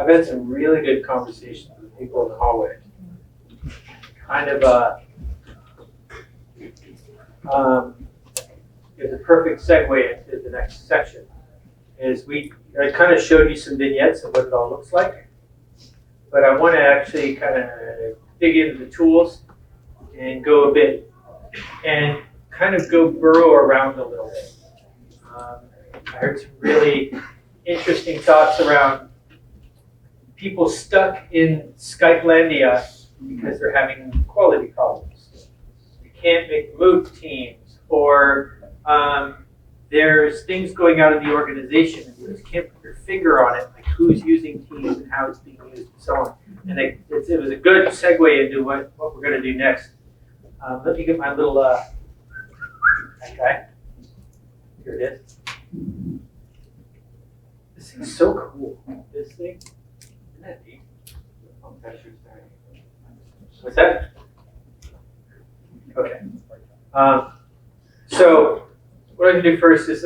I've had some really good conversations with people in the hallway. Kind of it's a perfect segue into the next section. I kind of showed you some vignettes of what it all looks like, but I want to actually kind of dig into the tools and go a bit and kind of go burrow around a little bit. I heard some really interesting thoughts around people stuck in Skypelandia because they're having quality problems. You can't make move teams, or there's things going out of the organization and you just can't put your finger on it, like who's using Teams and how it's being used and so on. And it was a good segue into what we're going to do next. Let me get my little, okay, here it is. This thing's so cool. This thing, isn't that neat? What's that? Okay. So what I'm going to do first is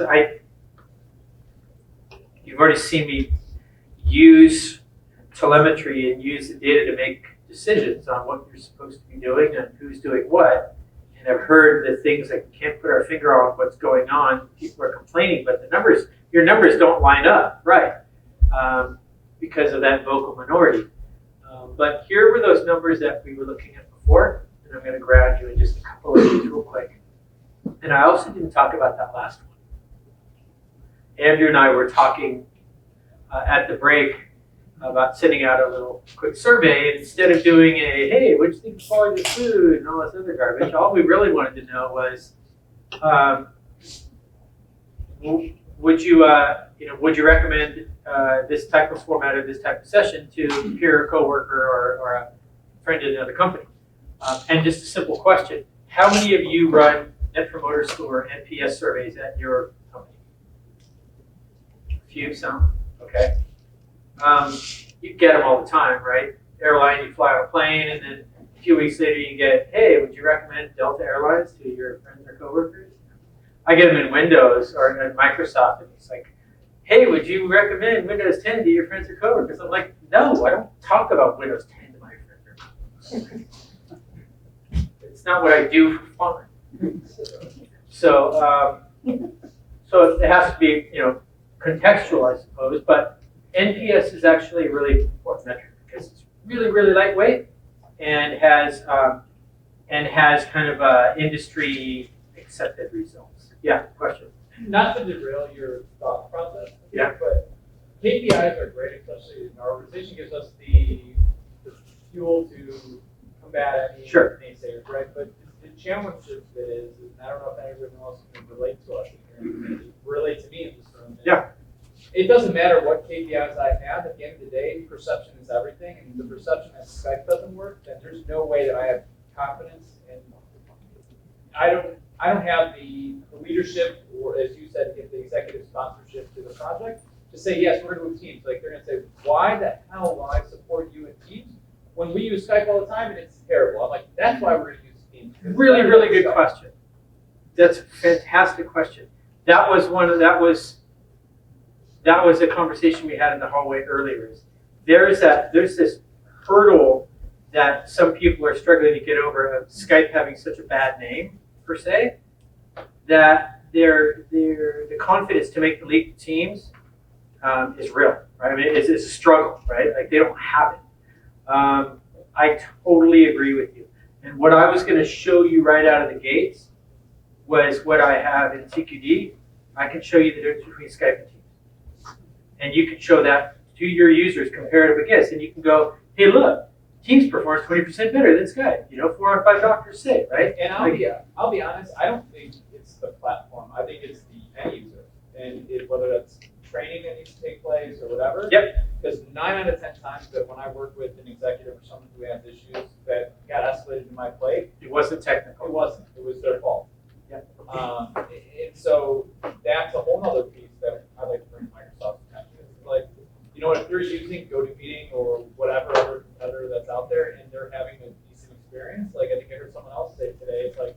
you've already seen me use telemetry and use the data to make decisions on what you're supposed to be doing and who's doing what. And I've heard the things like we can't put our finger on what's going on. People are complaining, but your numbers don't line up, right? Because of that vocal minority. But here were those numbers that we were looking at before, and I'm going to grab you in just a couple of these real quick. And I also didn't talk about that last one. Andrew and I were talking at the break about sending out a little quick survey, and instead of doing a, hey, what'd you think of quality of food and all this other garbage, all we really wanted to know was, would you recommend this type of format or this type of session to a peer, coworker, or a friend in another company? And just a simple question: how many of you run Net Promoter Score NPS surveys at your company? A few, some, okay. You get them all the time, right? Airline, you fly on a plane, and then a few weeks later you get, hey, would you recommend Delta Airlines to your friends or coworkers? I get them in Windows or in Microsoft, and it's like, hey, would you recommend Windows 10 to your friends or coworkers? I'm like, no, I don't talk about Windows 10 to my friends or coworkers. It's not what I do for fun. So it has to be, contextual, I suppose. But NPS is actually a really important metric because it's really, really lightweight and has kind of industry accepted results. Yeah, question. Not to derail your thought process, yeah, but KPIs are great, especially in our organization gives us the fuel to combat any naysayers, right? But the challenge of it is, and I don't know if anyone else can relate to us here, relate to me in this room. Yeah. It doesn't matter what KPIs I have. At the end of the day, perception is everything. And the perception that Skype doesn't work, then there's no way that I have confidence in. I don't have the leadership, or as you said, get the executive sponsorship to the project to say yes, we're going to do Teams. Like they're going to say, why the hell will I support you in Teams when we use Skype all the time and it's terrible? I'm like, that's why we're going to use Teams. Really, really good question. That's a fantastic question. That was a conversation we had in the hallway earlier. There's this hurdle that some people are struggling to get over of Skype having such a bad name, per se, that the confidence to make the leap to Teams is real, right? I mean, it's a struggle, right? Like they don't have it. I totally agree with you. And what I was going to show you right out of the gates was what I have in CQD. I can show you the difference between Skype and Teams. And you can show that to your users comparative against. And you can go, hey, look, Teams performs 20% better than Skype. 4 out of 5 doctors say, right? And I'll be honest, I don't think it's the platform. I think it's the end user. And whether that's training that needs to take place or whatever. Yep. Because 9 out of 10 times that when I work with an executive or someone who has issues that got escalated to my plate, it wasn't technical. It wasn't. It was their fault. Yep. And so that's a whole other piece that I like to bring to Microsoft's attention. It's like, if they're using GoToMeeting or whatever other competitor that's out there and they're having a decent experience, like I think I heard someone else say today, it's like,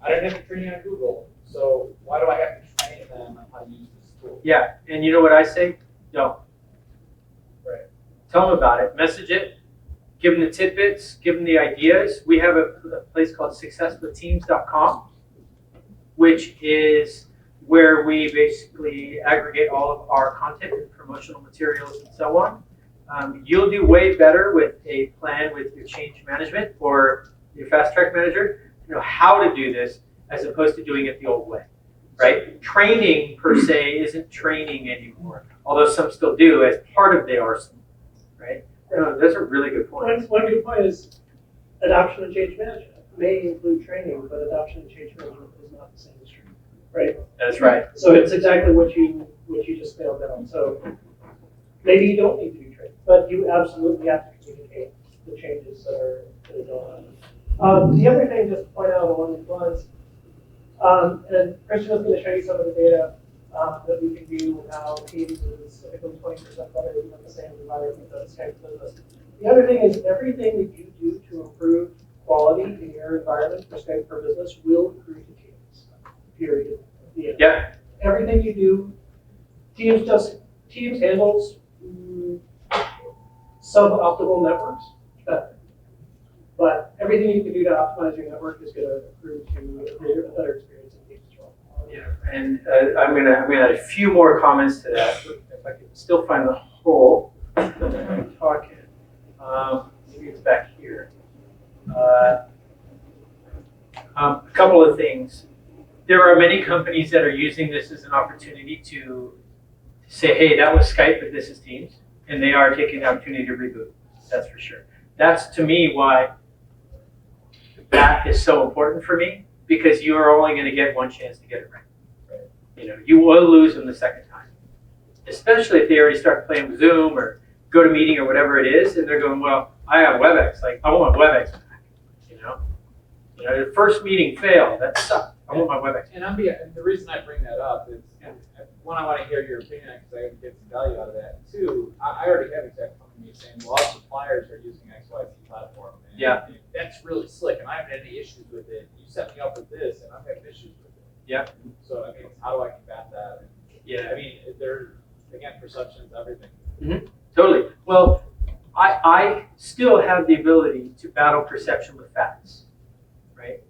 I didn't have to train on Google, so why do I have to train them on how to use this tool? Yeah, and you know what I say? Don't. Right. tell them about it, message it, give them the tidbits, give them the ideas. We have a place called successwithteams.com, which is where we basically aggregate all of our content and promotional materials and so on. You'll do way better with a plan with your change management or your fast track manager to know how to do this as opposed to doing it the old way, right? Training per se isn't training anymore, although some still do as part of the arsenal, right? Those are really good points. One good point is adoption and change management may include training, but adoption and change management is not the same as training, right? That's right. So it's exactly what you just nailed down. So maybe you don't need to do training, but you absolutely have to communicate the changes that are going on. The other thing, just to point out along these lines, and Christian was going to show you some of the data that we can do with how Teams is typically 20% better than the same environment that Skype business. The other thing is everything that you do to improve quality in your environment for Skype for Business will accrue to Teams. Period. Yeah. Everything you do, Teams handles suboptimal networks better. But everything you can do to optimize your network is going to accrue to a better experience in Teams as well. Yeah, and I'm gonna add a few more comments to that. If I can still find the hole that I'm talking, maybe it's back here. A couple of things. There are many companies that are using this as an opportunity to say, hey, that was Skype, but this is Teams. And they are taking the opportunity to reboot, that's for sure. That's, to me, why that is so important for me, because you are only going to get one chance to get it right. You will lose them the second time, especially if they already start playing with Zoom or GoToMeeting or whatever it is, and they're going, well, I have WebEx, like I want my WebEx back. The first meeting failed, that sucked. I want my WebEx. And the reason I bring that up is, one, I want to hear your opinion because I can get some value out of that. Two, I already have exec companies saying, well, our suppliers are using XYZ platform. And yeah. That's really slick, and I haven't had any issues with it. You set me up with this, and I've had issues with it. Yeah. So, I mean, how do I combat that? And, yeah. I mean, again, perception is everything. Mm-hmm. Totally. Well, I still have the ability to battle perception with facts, right?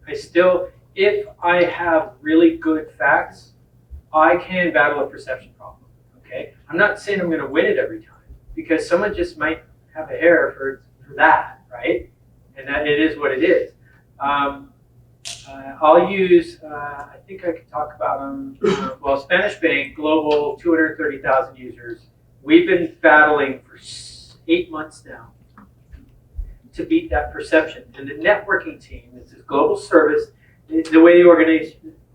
If I have really good facts, I can battle a perception problem, okay? I'm not saying I'm going to win it every time, because someone just might have a hair for that, right? And that it is what it is. I'll use, I think I could talk about them, Spanish Bank, global, 230,000 users. We've been battling for 8 months now to beat that perception. And the networking team, it's a global service. The way the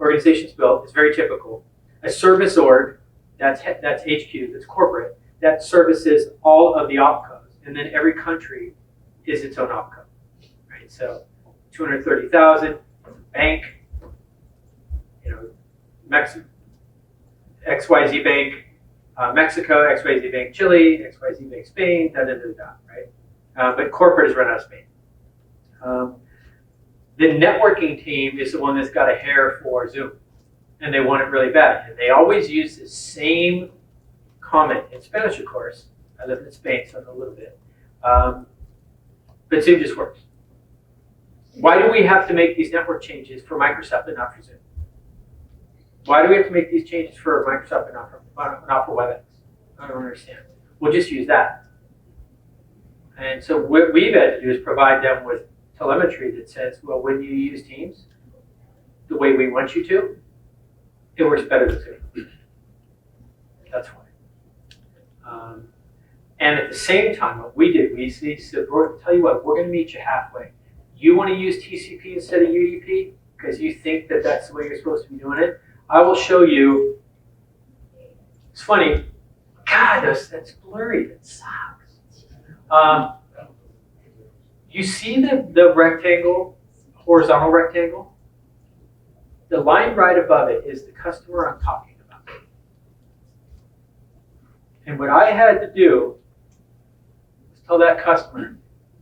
organization's built is very typical. A service org, that's HQ, that's corporate, that services all of the opcos. And then every country is its own opco, right? So 230,000, bank, XYZ Bank, Mexico, XYZ Bank Chile, XYZ Bank Spain, right? But corporate is run out of Spain. The networking team is the one that's got a hair for Zoom, and they want it really bad. And they always use the same comment in Spanish, of course. I live in Spain, so I know a little bit. But Zoom just works. Why do we have to make these network changes for Microsoft and not for Zoom? Why do we have to make these changes for Microsoft and not for WebEx? I don't understand. We'll just use that. And so what we've had to do is provide them with telemetry that says, well, when you use Teams the way we want you to, it works better than Zoom. That's why. And at the same time, what we did, we said, tell you what, we're going to meet you halfway. You want to use TCP instead of UDP because you think that that's the way you're supposed to be doing it? I will show you. It's funny. God, that's blurry. That sucks. You see the rectangle, horizontal rectangle? The line right above it is the customer I'm talking about. And what I had to do was tell that customer,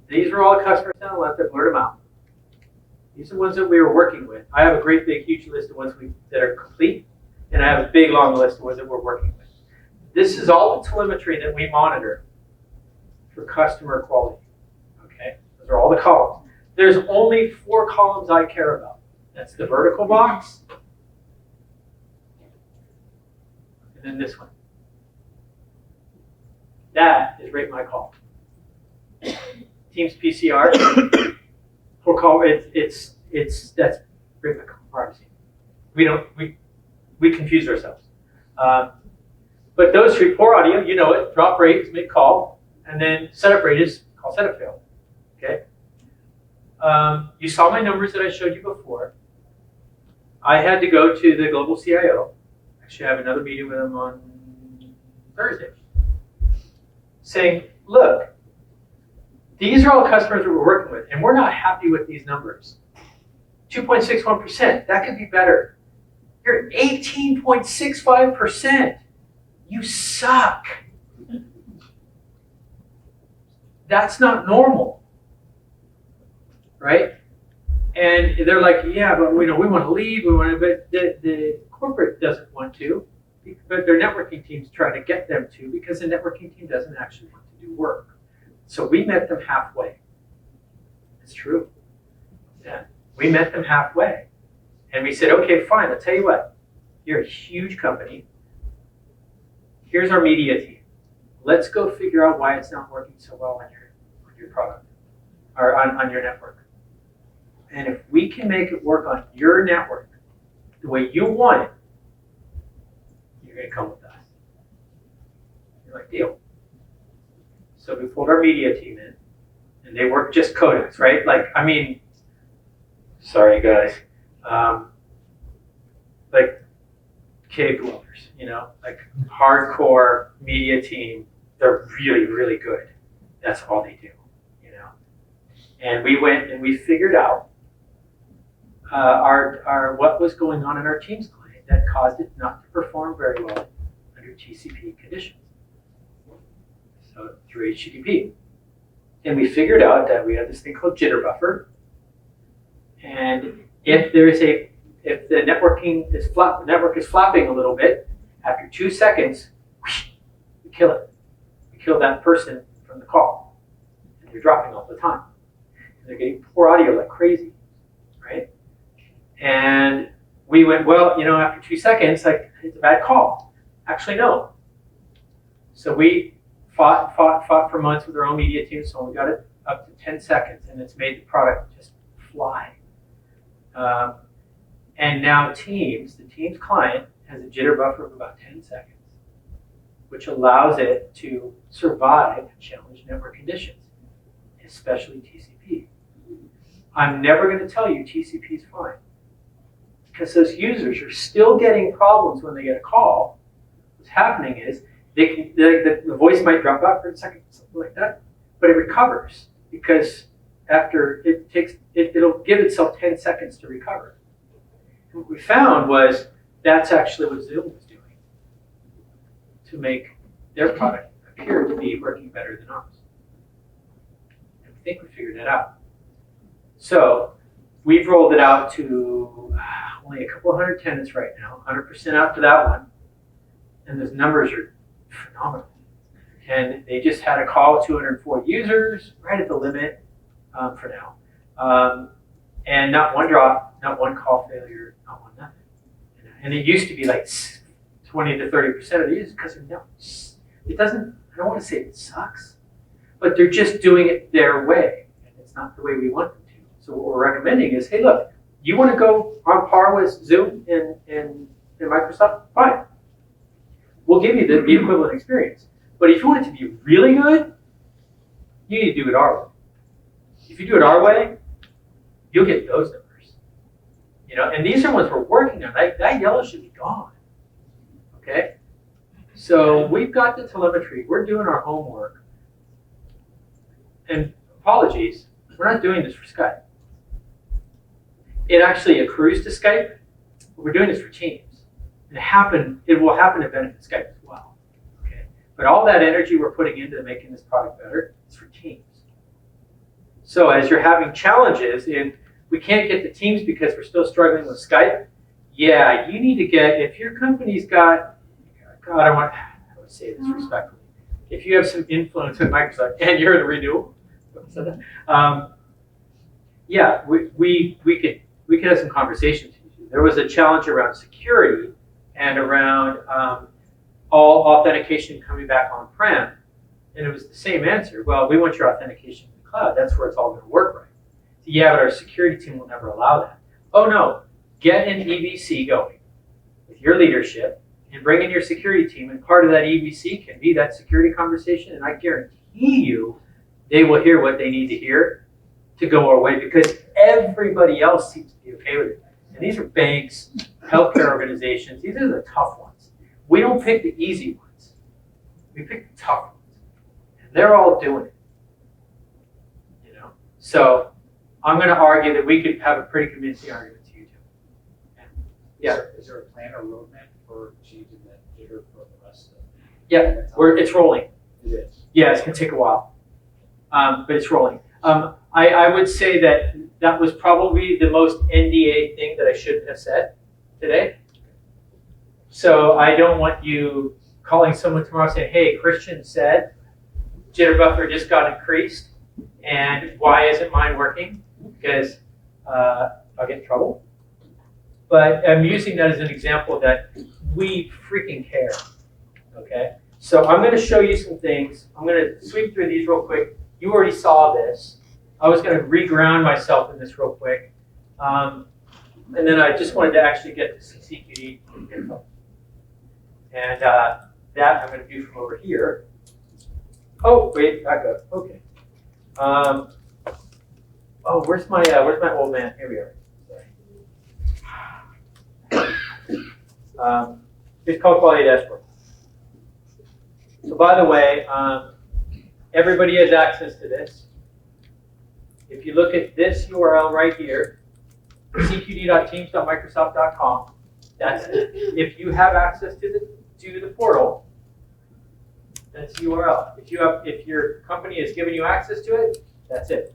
these are all the customers down the left, I blurred them out. These are the ones that we were working with. I have a great big huge list of ones that are complete, and I have a big long list of ones that we're working with. This is all the telemetry that we monitor for customer quality. Okay, those are all the columns. There's only 4 columns I care about. That's the vertical box, and then this one. That is rate my call. Teams PCR. For call, it's that's rate my call privacy. We confuse ourselves. But those 3, poor audio, you know it. Drop rate is make call, and then setup rate is call setup fail. Okay. You saw my numbers that I showed you before. I had to go to the global CIO. Actually, I have another meeting with him on Thursday, saying, look, these are all customers that we're working with, and we're not happy with these numbers. 2.61%, that could be better. You're 18.65%. You suck. That's not normal, right? And they're like, yeah, but we want to leave. But the corporate doesn't want to, but their networking team's trying to get them to, because the networking team doesn't actually want to do work. So we met them halfway. It's true. Yeah, we met them halfway, and we said, okay, fine. I'll tell you what. You're a huge company. Here's our media team. Let's go figure out why it's not working so well on your product or on your network. And if we can make it work on your network the way you want it, you're going to come with us. You're like, deal. So we pulled our media team in, and they work just codecs, right? Like, I mean, sorry guys, like cave dwellers, like hardcore media team. They're really, really good. That's all they do, And we went and we figured out our what was going on in our Teams client that caused it not to perform very well under TCP conditions. So through HTTP. And we figured out that we had this thing called Jitter Buffer. And if the network is flapping a little bit, after 2 seconds, we kill it. We kill that person from the call. And they're dropping all the time. And they're getting poor audio like crazy, right? And we went, well, after 2 seconds, like, it's a bad call. Actually, no. So we fought for months with our own media team, so we got it up to 10 seconds, and it's made the product just fly. And now Teams, the Teams client, has a jitter buffer of about 10 seconds, which allows it to survive challenged network conditions, especially TCP. I'm never going to tell you TCP is fine, because those users are still getting problems when they get a call. What's happening is the voice might drop out for a second, something like that, but it recovers, because after it'll give itself 10 seconds to recover. And what we found was that's actually what Zoom was doing to make their product appear to be working better than ours. And we think we figured it out. So we've rolled it out to only a couple hundred tenants right now, 100% out to that one. And those numbers are phenomenal. And they just had a call with 204 users, right at the limit for now. And not one drop, not one call failure, not one nothing. And it used to be like 20 to 30% of the users, because it doesn't, I don't want to say it sucks, but they're just doing it their way. And it's not the way we want them to. So what we're recommending is, hey, look, you want to go on par with Zoom and Microsoft? Fine. We'll give you the equivalent experience. But if you want it to be really good, you need to do it our way. If you do it our way, you'll get those numbers. And these are ones we're working on. That yellow should be gone. Okay? So we've got the telemetry. We're doing our homework. And apologies, we're not doing this for Skype. It actually accrues to Skype, but we're doing this for Teams. And it will happen to benefit Skype as well. Okay? But all that energy we're putting into making this product better is for Teams. So as you're having challenges in, we can't get the Teams because we're still struggling with Skype, yeah, you need to get, if your company's got, God, I would say this respectfully, if you have some influence with Microsoft and you're the renewal, yeah, we could have some conversations. There was a challenge around security and around all authentication coming back on-prem, and it was the same answer. Well, we want your authentication in the cloud. That's where it's all going to work right. So yeah, but our security team will never allow that. Oh no, get an EBC going with your leadership and bring in your security team, and part of that EBC can be that security conversation, and I guarantee you they will hear what they need to hear to go our way, because everybody else seems to be okay with it. And these are banks, healthcare organizations, these are the tough ones. We don't pick the easy ones. We pick the tough ones. And they're all doing it. You know? So I'm going to argue that we could have a pretty convincing argument to you two. Yeah. Is there a plan or roadmap for changing that jitter for the rest of it? Yeah, it's rolling. It is. Yeah, it's going to take a while. But it's rolling. I would say that that was probably the most NDA thing that I shouldn't have said today. So I don't want you calling someone tomorrow saying, hey, Christian said Jitter Buffer just got increased, and why isn't mine working? Because I'll get in trouble. But I'm using that as an example that we freaking care, okay? So I'm going to show you some things. I'm going to sweep through these real quick. You already saw this. I was going to re-ground myself in this real quick. And then I just wanted to actually get to some CQD info. And that I'm going to do from over here. Oh, wait, back up. Okay. Oh, where's my old man? Here we are. Sorry. It's called Quality Dashboard. So by the way, everybody has access to this. If you look at this URL right here, cqd.teams.microsoft.com, that's it. If you have access to the portal, that's the URL. If your company has given you access to it, that's it.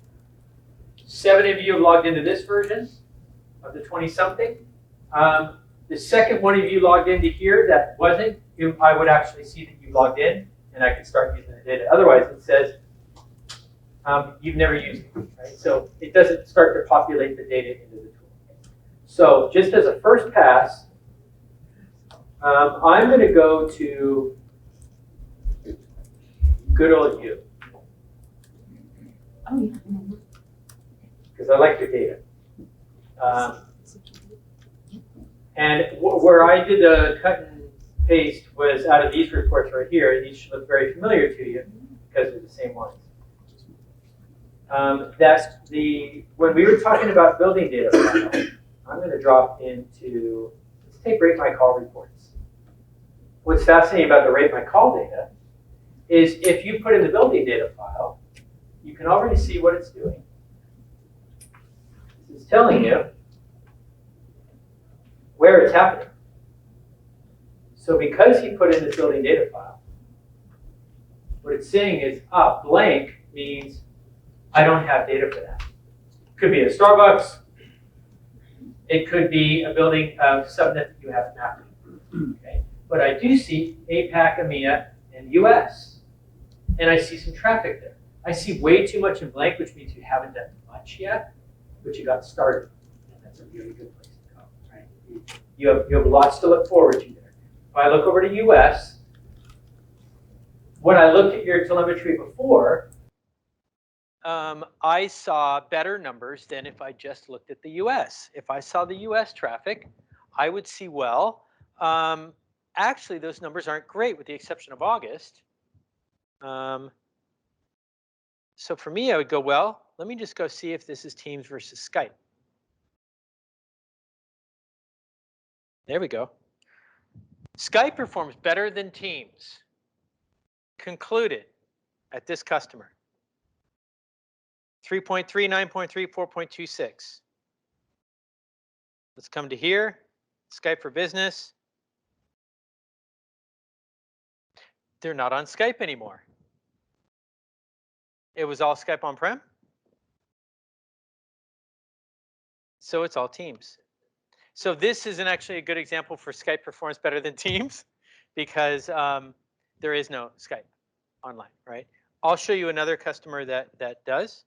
7 of you have logged into this version of the 20-something. The second one of you logged into here that wasn't, I would actually see that you logged in, and I could start using the data. Otherwise, it says you've never used it, right? So it doesn't start to populate the data into the tool. So just as a first pass, I'm going to go to good old you, because I like your data. And where I did the cut and paste was out of these reports right here. These should look very familiar to you because they're the same ones. When we were talking about building data file, I'm going to drop into, let's take rate my call reports. What's fascinating about the rate my call data is if you put in the building data file, you can already see what it's doing. It's telling you where it's happening. So because he put in this building data file, what it's saying is, blank means I don't have data for that. It could be a Starbucks. It could be a building of subnet that you have mapped. Okay? But I do see APAC, EMEA, and US. And I see some traffic there. I see way too much in blank, which means you haven't done much yet, but you got started. And that's a really good place to go, right? You have lots to look forward to there. If I look over to US, when I looked at your telemetry before, I saw better numbers than if I just looked at the US. If I saw the US traffic, I would see, well, actually those numbers aren't great with the exception of August. So for me, I would go, well, let me just go see if this is Teams versus Skype. There we go. Skype performs better than Teams. Concluded at this customer. 3.3, 9.3, 4.26. Let's come to here. Skype for Business. They're not on Skype anymore. It was all Skype on-prem. So it's all Teams. So this isn't actually a good example for Skype performs better than Teams because there is no Skype online, right? I'll show you another customer that does,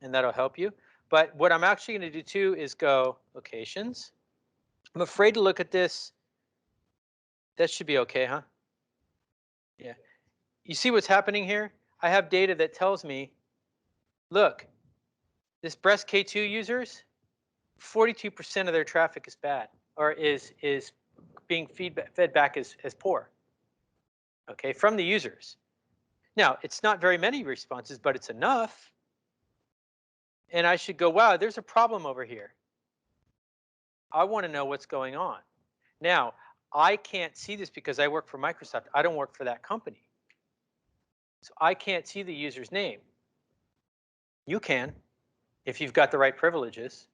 and that'll help you. But what I'm actually going to do too is go locations. I'm afraid to look at this. That should be okay, huh? Yeah. You see what's happening here? I have data that tells me, look, this breast K2 users, 42% of their traffic is bad, or is being fed back as poor, okay, from the users. Now, it's not very many responses, but it's enough. And I should go, wow, there's a problem over here. I want to know what's going on. Now, I can't see this because I work for Microsoft. I don't work for that company. So I can't see the user's name. You can, if you've got the right privileges.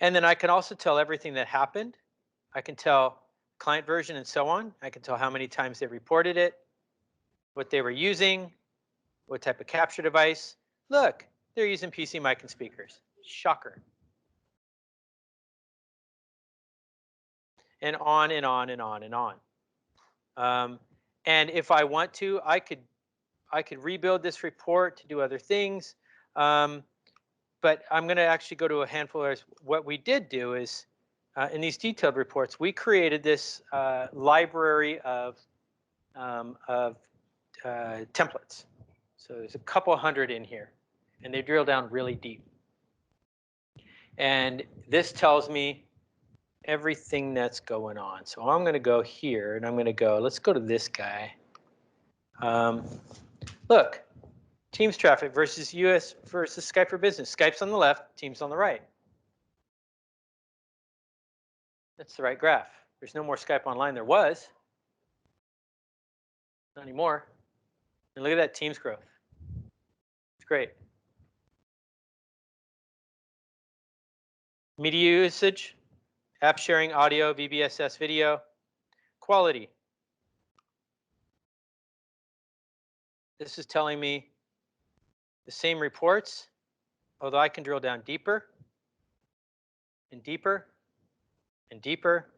And then I can also tell everything that happened. I can tell client version and so on. I can tell how many times they reported it, what they were using, what type of capture device. Look, they're using PC mic and speakers. Shocker. And on and on and on and on. And if I want to, I could rebuild this report to do other things. But I'm going to actually go to a handful of areas. What we did do is, in these detailed reports, we created this library of templates. So there's a couple hundred in here, and they drill down really deep. And this tells me everything that's going on. So I'm going to go here, and I'm going to go, let's go to this guy. Look, Teams traffic versus US versus Skype for Business. Skype's on the left, Teams on the right. That's the right graph. There's no more Skype online. There was. Not anymore. And look at that Teams growth. It's great. Media usage, app sharing, audio, VBSS video, quality. This is telling me the same reports, although I can drill down deeper and deeper and deeper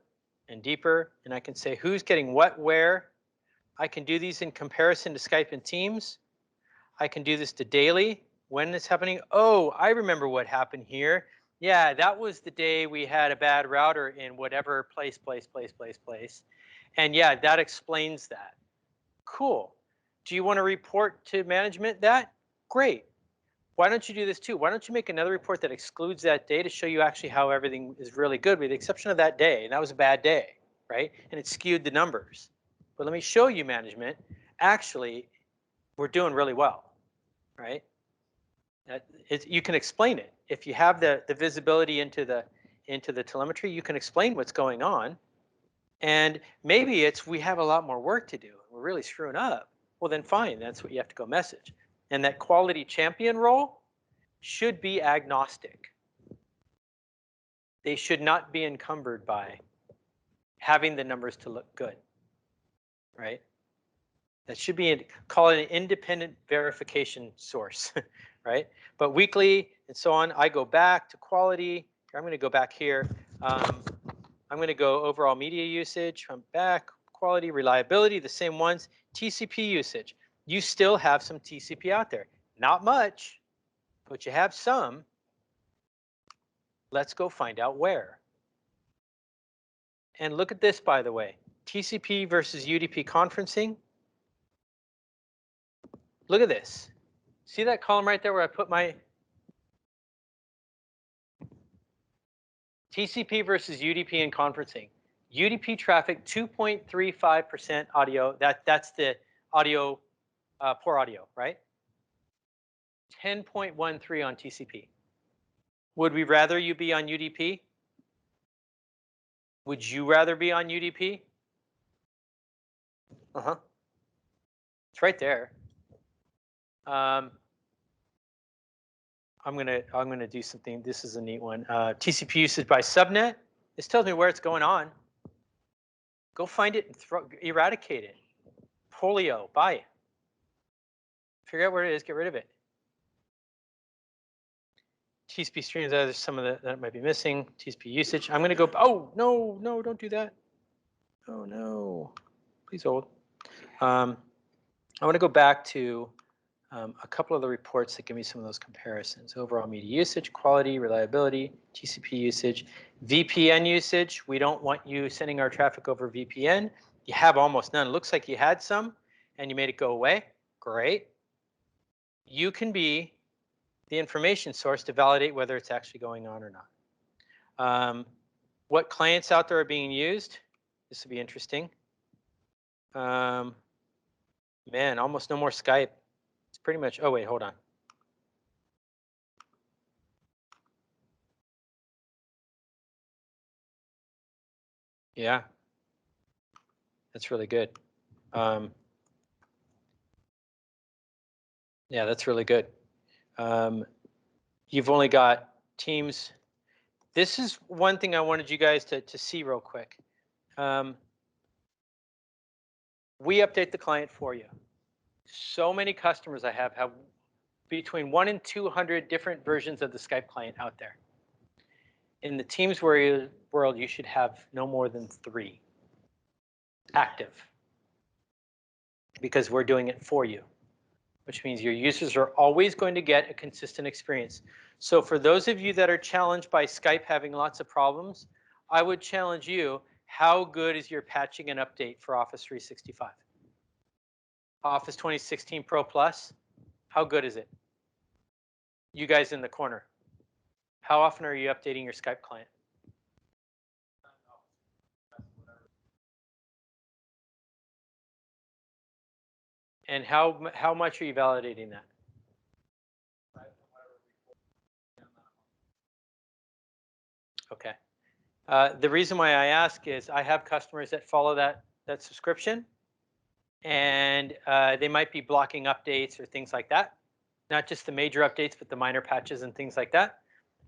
and deeper, and I can say who's getting what where. I can do these in comparison to Skype and Teams. I can do this to daily, when it's happening. Oh, I remember what happened here. Yeah, that was the day we had a bad router in whatever place. And yeah, that explains that. Cool. Do you want to report to management that? Great. Why don't you do this too? Why don't you make another report that excludes that day to show you actually how everything is really good with the exception of that day, and that was a bad day, right? And it skewed the numbers. But let me show you, management, actually, we're doing really well, right? You can explain it. If you have the visibility into the telemetry, you can explain what's going on. And maybe it's we have a lot more work to do. We're really screwing up. Well, then fine, that's what you have to go message. And that quality champion role should be agnostic. They should not be encumbered by having the numbers to look good, right? That should be, call it an independent verification source, right? But weekly and so on, I go back to quality. I'm going to go back here. I'm going to go overall media usage. I'm back, quality, reliability, the same ones. TCP usage. You still have some TCP out there. Not much, but you have some. Let's go find out where. And look at this, by the way. TCP versus UDP conferencing. Look at this. See that column right there where I put my TCP versus UDP and conferencing. UDP traffic 2.35% audio. That's the audio, poor audio, right? 10.13 on TCP. Would we rather you be on UDP? Would you rather be on UDP? It's right there. I'm gonna do something. This is a neat one. TCP usage by subnet. This tells me where it's going on. Go find it and eradicate it. Polio, bye. Figure out where it is. Get rid of it. TCP streams. There's some of that might be missing. TCP usage. I'm gonna go. Oh no, don't do that. Oh no. Please hold. I want to go back to a couple of the reports that give me some of those comparisons. Overall media usage, quality, reliability, TCP usage, VPN usage. We don't want you sending our traffic over VPN. You have almost none. It looks like you had some and you made it go away. Great. You can be the information source to validate whether it's actually going on or not. What clients out there are being used? This will be interesting. Man, almost no more Skype. It's pretty much, oh wait, hold on. Yeah, that's really good. Yeah, that's really good. You've only got Teams. This is one thing I wanted you guys to see real quick. We update the client for you. So many customers I have between 1 and 200 different versions of the Skype client out there. In the Teams world, you should have no more than 3 active, because we're doing it for you, which means your users are always going to get a consistent experience. So for those of you that are challenged by Skype having lots of problems, I would challenge you, how good is your patching and update for Office 365? Office 2016 Pro Plus, how good is it? You guys in the corner, how often are you updating your Skype client? And how much are you validating that? Okay. The reason why I ask is I have customers that follow that subscription, and they might be blocking updates or things like that. Not just the major updates, but the minor patches and things like that.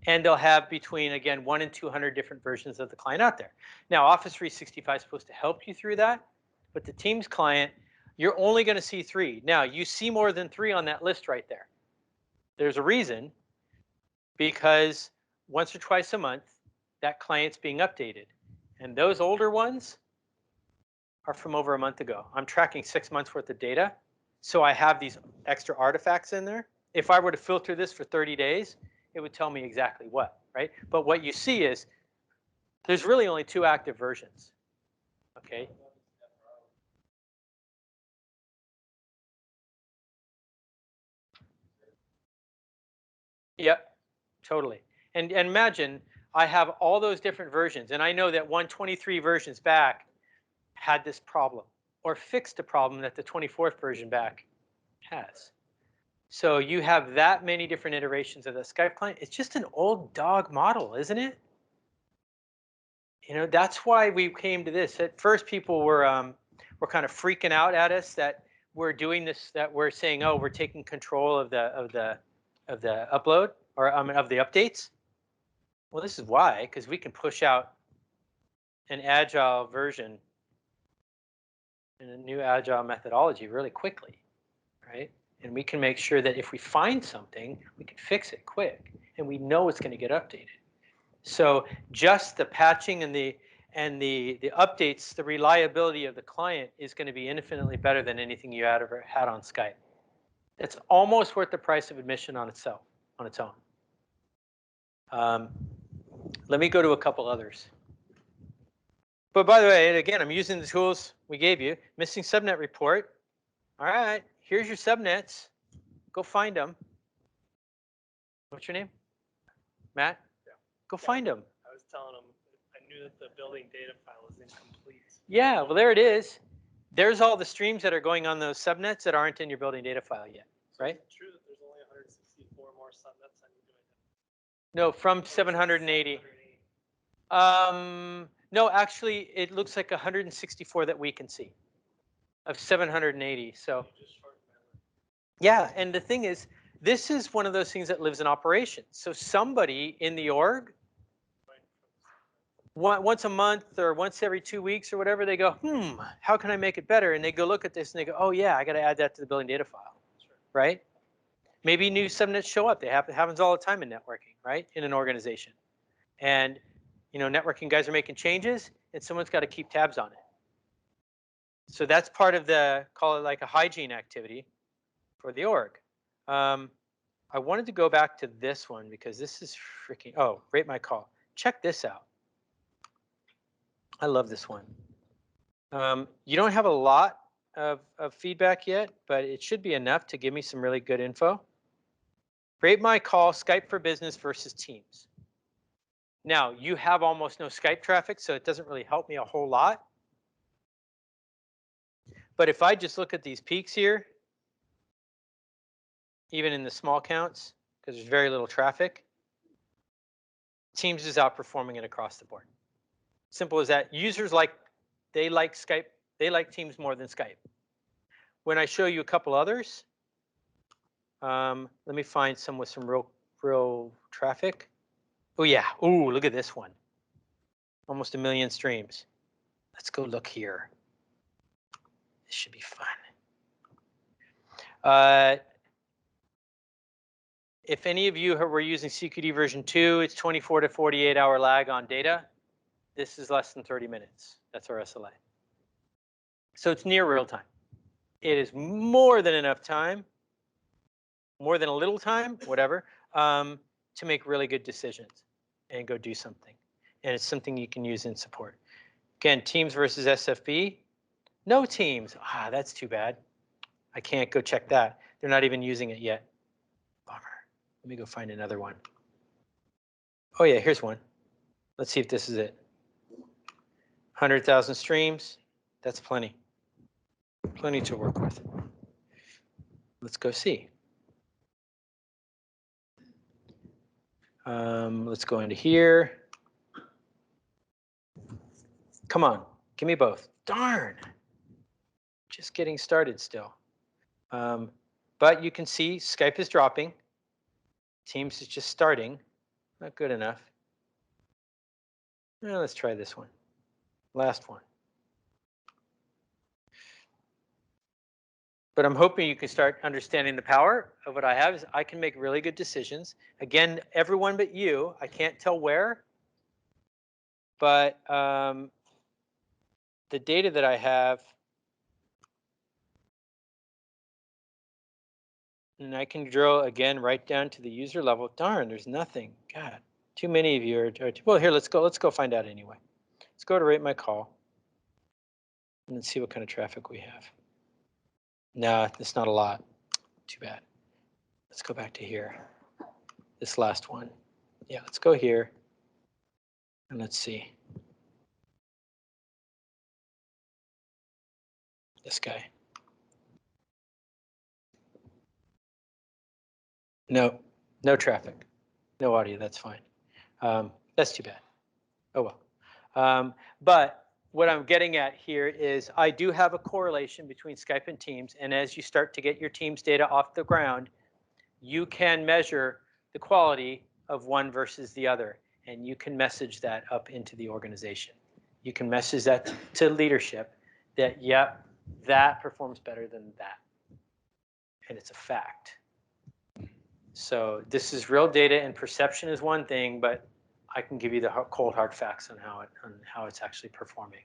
And they'll have between, again, 1 and 200 different versions of the client out there. Now, Office 365 is supposed to help you through that, but the Teams client, you're only going to see 3. Now, you see more than 3 on that list right there. There's a reason, because once or twice a month, that client's being updated. And those older ones are from over a month ago. I'm tracking 6 months worth of data, so I have these extra artifacts in there. If I were to filter this for 30 days, it would tell me exactly what, right? But what you see is there's really only 2 active versions, okay? Yep, totally. And imagine I have all those different versions, and I know that 123 versions back had this problem, or fixed a problem that the 24th version back has. So you have that many different iterations of the Skype client. It's just an old dog model, isn't it? You know, that's why we came to this. At first, people were kind of freaking out at us that we're doing this, that we're saying, oh, we're taking control of the upload, or of the updates. Well, this is why, because we can push out an agile version and a new agile methodology really quickly, right? And we can make sure that if we find something, we can fix it quick, and we know it's going to get updated. So just the patching and the updates, the reliability of the client is going to be infinitely better than anything you had ever had on Skype. It's almost worth the price of admission on its own. Let me go to a couple others. But by the way, and again, I'm using the tools we gave you. Missing subnet report. All right, here's your subnets. Go find them. What's your name? Matt? Yeah. Go find them. I was telling him I knew that the building data file was incomplete. Yeah, well, there it is. There's all the streams that are going on those subnets that aren't in your building data file yet, right? Is it true that there's only 164 more subnets I need to identify? No, from 780. No, actually, it looks like 164 that we can see of 780. So You just shortened my list. yeah, and the thing is, this is one of those things that lives in operations. So somebody in the org, once a month or once every 2 weeks or whatever, they go, how can I make it better? And they go look at this and they go, oh yeah, I got to add that to the building data file, right? Maybe new subnets show up. It happens all the time in networking, right? In an organization. And, you know, networking guys are making changes and someone's got to keep tabs on it. So that's part of the, call it like a hygiene activity for the org. I wanted to go back to this one because this is freaking, oh, rate my call. Check this out. I love this one. You don't have a lot of feedback yet, but it should be enough to give me some really good info. Rate my call, Skype for Business versus Teams. Now, you have almost no Skype traffic, so it doesn't really help me a whole lot. But if I just look at these peaks here, even in the small counts, because there's very little traffic, Teams is outperforming it across the board. Simple as that. Users they like Skype, they like Teams more than Skype. When I show you a couple others, let me find some with some real traffic. Oh yeah, ooh, look at this one. Almost 1 million streams. Let's go look here. This should be fun. If any of you were using CQD version 2, it's 24 to 48 hour lag on data. This is less than 30 minutes. That's our SLA. So it's near real time. It is more than enough time, more than a little time, whatever, to make really good decisions and go do something. And it's something you can use in support. Again, Teams versus SFB. No Teams. Ah, that's too bad. I can't go check that. They're not even using it yet. Bummer. Let me go find another one. Oh yeah, here's one. Let's see if this is it. 100,000 streams. That's plenty. Plenty to work with. Let's go see. Let's go into here. Come on, give me both. Darn. Just getting started still. But you can see Skype is dropping. Teams is just starting. Not good enough. Well, let's try this one. Last one. But I'm hoping you can start understanding the power of what I have is I can make really good decisions. Again, everyone but you, I can't tell where, but the data that I have, and I can drill again right down to the user level. Darn, there's nothing. God, too many of you are well, here, let's go find out anyway. Let's go to rate my call and let's see what kind of traffic we have. No, it's not a lot. Too bad. Let's go back to here. This last one. Yeah, let's go here. And let's see. This guy. No, no traffic. No audio, that's fine. That's too bad. Oh well. But what I'm getting at here is I do have a correlation between Skype and Teams, and as you start to get your Teams data off the ground, you can measure the quality of one versus the other, and you can message that up into the organization. You can message that to leadership that, yep, that performs better than that, and it's a fact. So this is real data, and perception is one thing, but I can give you the cold hard facts on how it's actually performing.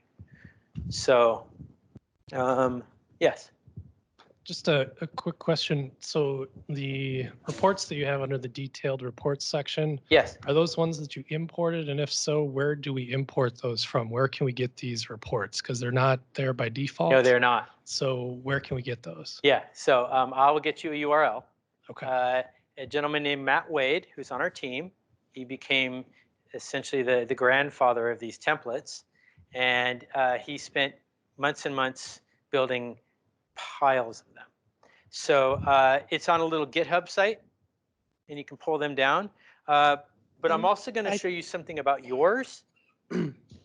So, yes. Just a quick question. So the reports that you have under the detailed reports section, Yes. are those ones that you imported? And if so, where do we import those from? Where can we get these reports? Because they're not there by default. No, they're not. So where can we get those? Yeah. So I will get you a URL. Okay. A gentleman named Matt Wade, who's on our team, he became essentially the grandfather of these templates, and he spent months and months building piles of them. So it's on a little GitHub site, and you can pull them down. But I'm also going to show you something about yours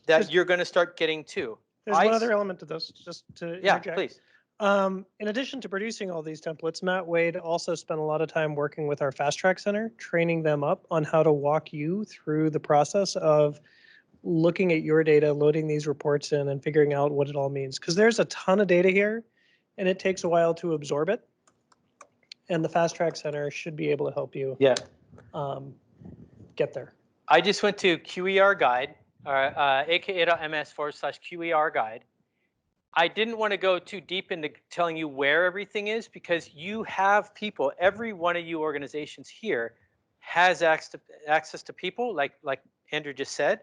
that you're going to start getting too. There's one other element to this, just to interject. Yeah, please. In addition to producing all these templates, Matt Wade also spent a lot of time working with our Fast Track Center, training them up on how to walk you through the process of looking at your data, loading these reports in, and figuring out what it all means. Because there's a ton of data here, and it takes a while to absorb it. And the Fast Track Center should be able to help you get there. I just went to QER guide, aka.ms/QER guide. I didn't want to go too deep into telling you where everything is because you have people, every one of you organizations here has access to people, like Andrew just said,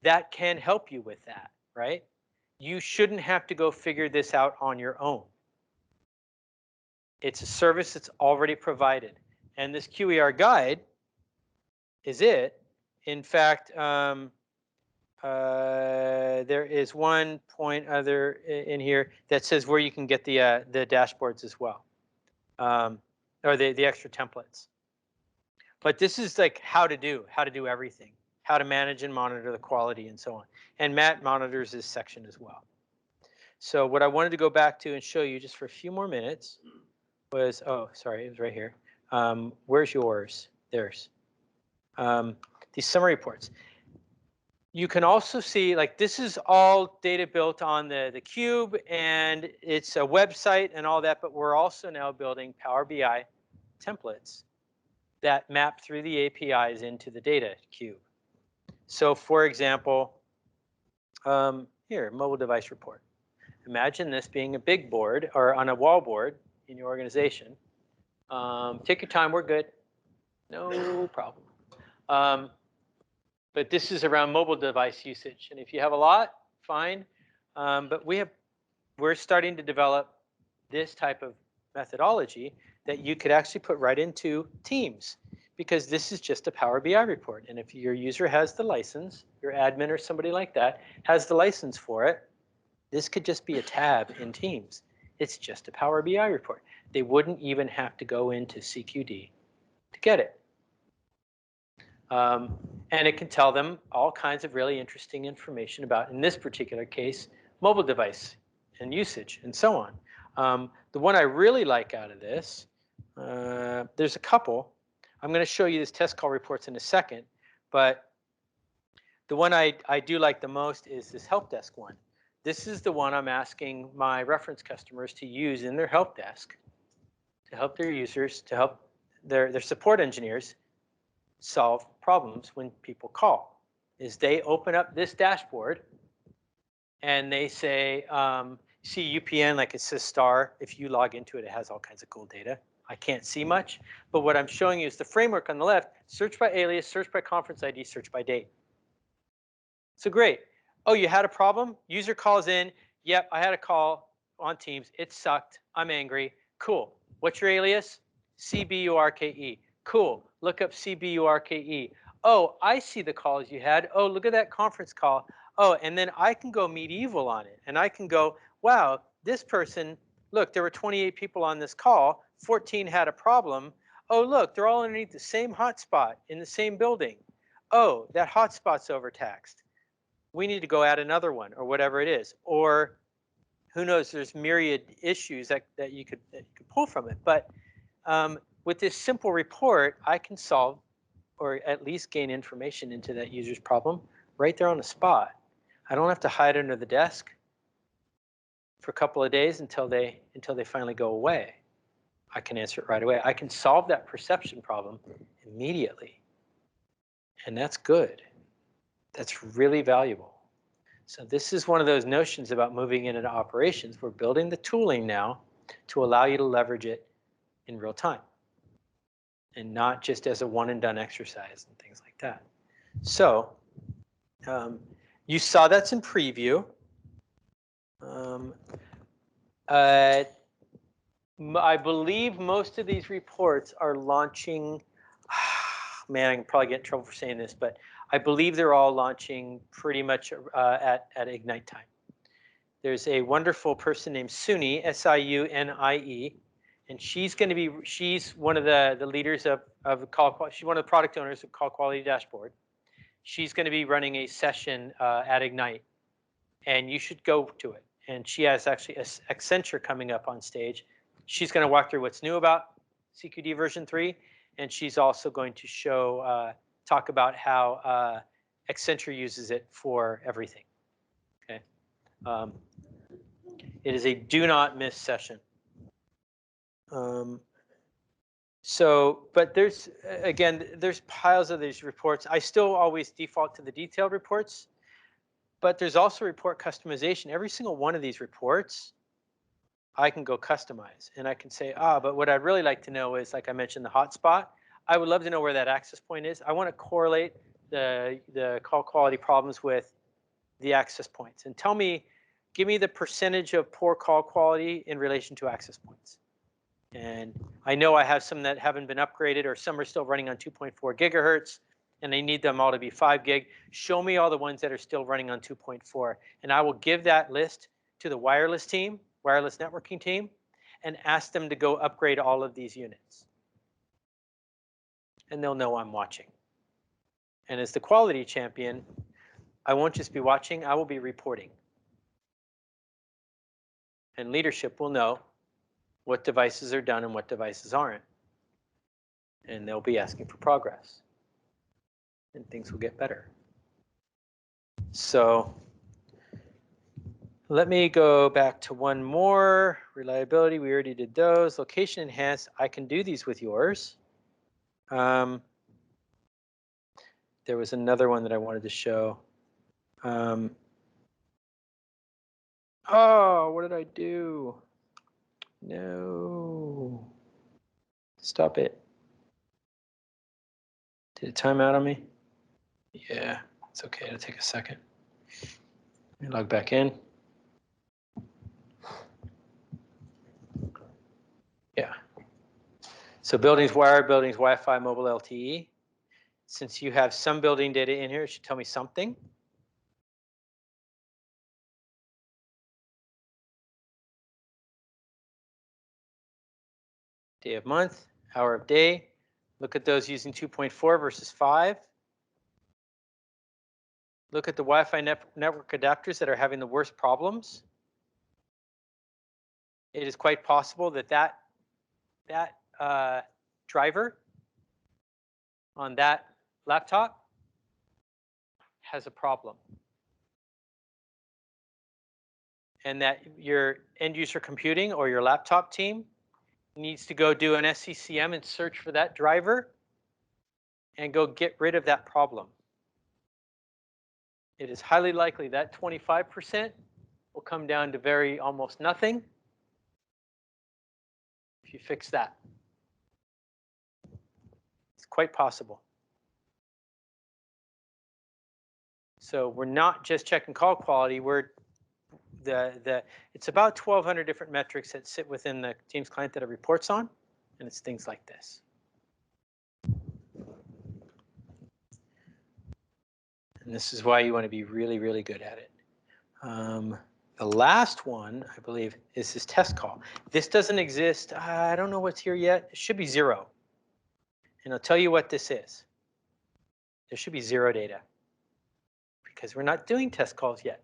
that can help you with that, right? You shouldn't have to go figure this out on your own. It's a service that's already provided. And this QER guide is it. In fact, there is one point other in here that says where you can get the dashboards as well, or the extra templates. But this is like how to do everything, how to manage and monitor the quality and so on. And Matt monitors this section as well. So what I wanted to go back to and show you just for a few more minutes was, oh, sorry, it was right here. Where's yours? There's these summary reports. You can also see, like, this is all data built on the cube, and it's a website and all that, but we're also now building Power BI templates that map through the APIs into the data cube. So for example, here, mobile device report. Imagine this being a big board or on a wall board in your organization. Take your time, we're good. No problem. But this is around mobile device usage. And if you have a lot, fine. But we're starting to develop this type of methodology that you could actually put right into Teams, because this is just a Power BI report. And if your user has the license, your admin or somebody like that has the license for it, this could just be a tab in Teams. It's just a Power BI report. They wouldn't even have to go into CQD to get it. And it can tell them all kinds of really interesting information about, in this particular case, mobile device and usage and so on. The one I really like out of this, there's a couple. I'm going to show you this test call reports in a second, but the one I do like the most is this help desk one. This is the one I'm asking my reference customers to use in their help desk to help their users, to help their support engineers solve problems when people call. Is they open up this dashboard and they say, see UPN, like it says star. If you log into it, it has all kinds of cool data. I can't see much, but what I'm showing you is the framework on the left: search by alias, search by conference ID, search by date. So great. Oh, you had a problem? User calls in. Yep, I had a call on Teams. It sucked. I'm angry. Cool. What's your alias? CBURKE. Cool. Look up CBURKE. Oh, I see the calls you had. Oh, look at that conference call. Oh, and then I can go medieval on it. And I can go, wow, this person, look, there were 28 people on this call. 14 had a problem. Oh, look, they're all underneath the same hotspot in the same building. Oh, that hotspot's overtaxed. We need to go add another one, or whatever it is. Or who knows, there's myriad issues that you could pull from it. But with this simple report, I can solve or at least gain information into that user's problem right there on the spot. I don't have to hide under the desk for a couple of days until they finally go away. I can answer it right away. I can solve that perception problem immediately. And that's good. That's really valuable. So this is one of those notions about moving into operations. We're building the tooling now to allow you to leverage it in real time and not just as a one and done exercise and things like that. So you saw that's in preview. I believe most of these reports are launching, man, I can probably get in trouble for saying this, but I believe they're all launching pretty much at Ignite time. There's a wonderful person named Suni, S-I-U-N-I-E, and she's one of the leaders of call quality. She's one of the product owners of Call Quality Dashboard. She's going to be running a session at Ignite, and you should go to it. And she has actually Accenture coming up on stage. She's going to walk through what's new about CQD version 3, and she's also going to talk about how Accenture uses it for everything. Okay, it is a do not miss session. But there's piles of these reports. I still always default to the detailed reports. But there's also report customization. Every single one of these reports, I can go customize. And I can say, but what I'd really like to know is, like I mentioned, the hotspot. I would love to know where that access point is. I want to correlate the call quality problems with the access points. And give me the percentage of poor call quality in relation to access points. And I know I have some that haven't been upgraded, or some are still running on 2.4 gigahertz, and they need them all to be 5 gig. Show me all the ones that are still running on 2.4, and I will give that list to the wireless team, wireless networking team, and ask them to go upgrade all of these units. And they'll know I'm watching. And as the quality champion, I won't just be watching, I will be reporting. And leadership will know what devices are done and what devices aren't. And they'll be asking for progress. And things will get better. So let me go back to one more. Reliability, we already did those. Location enhanced, I can do these with yours. There was another one that I wanted to show. Oh, what did I do? No. Stop it. Did it time out on me? Yeah, it's okay. It'll take a second. Let me log back in. Yeah. So buildings wired, buildings Wi-Fi, mobile LTE. Since you have some building data in here, it should tell me something. Day of month, hour of day. Look at those using 2.4 versus 5. Look at the Wi-Fi network adapters that are having the worst problems. It is quite possible that driver on that laptop has a problem. And that your end user computing or your laptop team needs to go do an SCCM and search for that driver and go get rid of that problem. It is highly likely that 25% will come down to almost nothing if you fix that. It's quite possible. So we're not just checking call quality. It's about 1,200 different metrics that sit within the Teams client that it reports on, and it's things like this. And this is why you want to be really, really good at it. The last one, I believe, is this test call. This doesn't exist. I don't know what's here yet. It should be 0. And I'll tell you what this is. There should be 0 data because we're not doing test calls yet.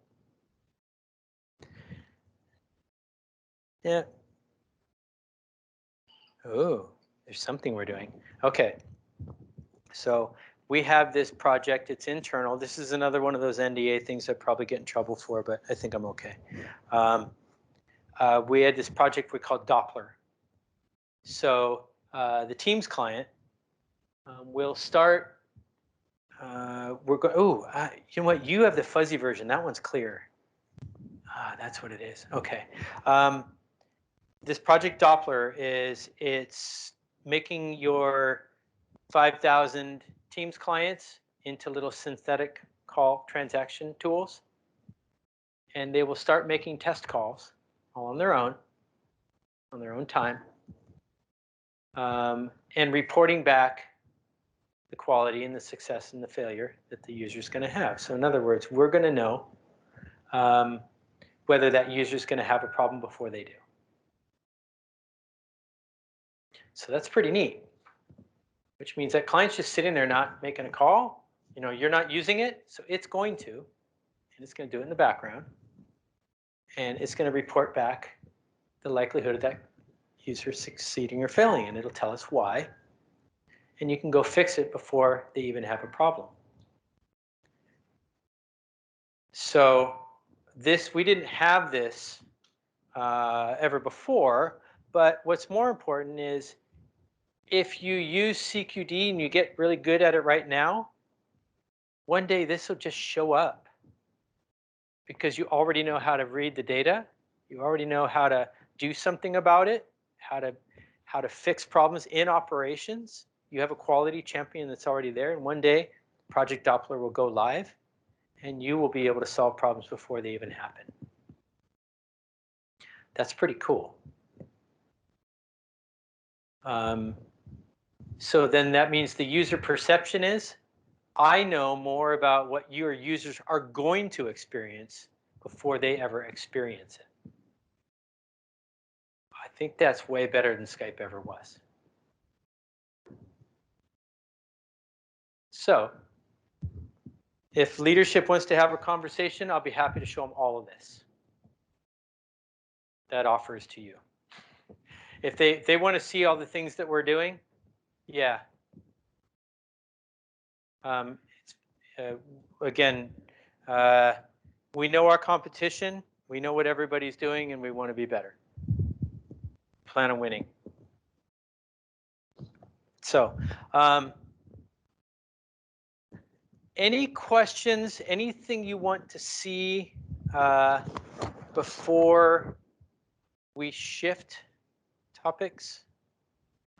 Yeah. Oh, there's something we're doing. Okay. So we have this project. It's internal. This is another one of those NDA things I'd probably get in trouble for, but I think I'm okay. We had this project we called Doppler. So the Teams client will start. You know what? You have the fuzzy version. That one's clear. That's what it is. Okay. This project Doppler it's making your 5,000 Teams clients into little synthetic call transaction tools. And they will start making test calls all on their own time, and reporting back the quality and the success and the failure that the user is going to have. So in other words, we're going to know whether that user is going to have a problem before they do. So that's pretty neat, which means that client's just sitting there not making a call. You know, you're not using it, so it's going to, and it's going to do it in the background, and it's going to report back the likelihood of that user succeeding or failing, and it'll tell us why. And you can go fix it before they even have a problem. So we didn't have this ever before, but what's more important is if you use CQD and you get really good at it right now, one day this will just show up. because you already know how to read the data. You already know how to do something about it, how to fix problems in operations. You have a quality champion that's already there, and one day Project Doppler will go live, and you will be able to solve problems before they even happen. That's pretty cool. So then that means the user perception is, I know more about what your users are going to experience before they ever experience it. I think that's way better than Skype ever was. So if leadership wants to have a conversation, I'll be happy to show them all of this. That offers to you. If they want to see all the things that we're doing, yeah. Again, we know our competition, we know what everybody's doing, and we want to be better. Plan on winning. So, any questions, anything you want to see before we shift topics?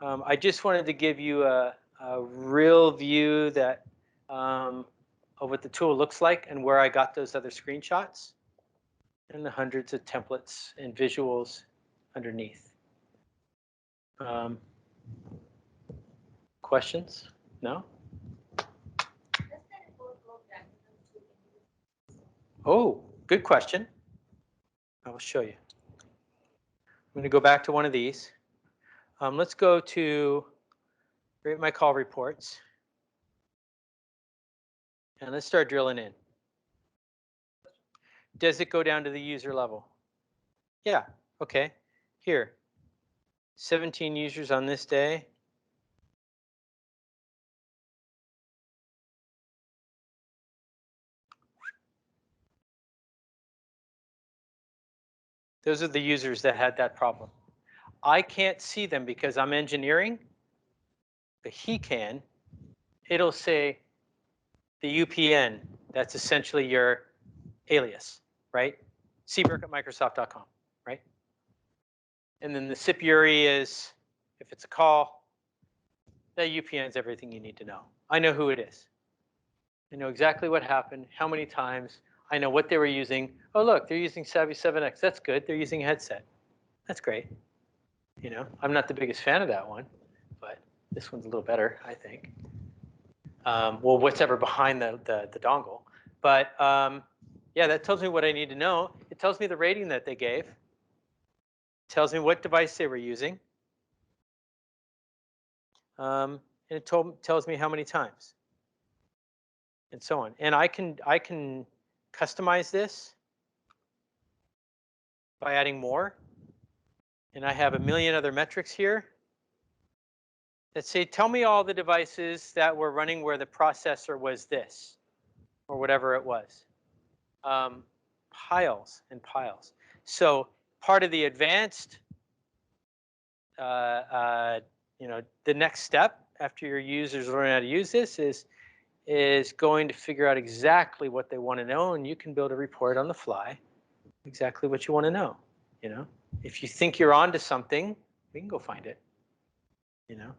I just wanted to give you a real view that of what the tool looks like and where I got those other screenshots and the hundreds of templates and visuals underneath. Questions? No? Oh, good question. I will show you. I'm going to go back to one of these. Let's go to rate my call reports. And let's start drilling in. Does it go down to the user level? Yeah, okay. Here, 17 users on this day. Those are the users that had that problem. I can't see them because I'm engineering, but he can. It'll say the UPN, that's essentially your alias, right? Burke at Microsoft.com, right? And then the SIP URI is, if it's a call, that UPN is everything you need to know. I know who it is. I know exactly what happened, how many times. I know what they were using. Oh, look, they're using Savvy 7X. That's good. They're using a headset. That's great. You know, I'm not the biggest fan of that one, but this one's a little better, I think. Well, whatever behind the dongle. But yeah, that tells me what I need to know. It tells me the rating that they gave. It tells me what device they were using. And it tells me how many times. And so on. And I can customize this by adding more. And I have a million other metrics here that say, tell me all the devices that were running where the processor was this, or whatever it was. Piles and piles. So part of the advanced, you know, the next step after your users learn how to use this is going to figure out exactly what they want to know, and you can build a report on the fly, exactly what you want to know. You know, if you think you're onto something, we can go find it. You know,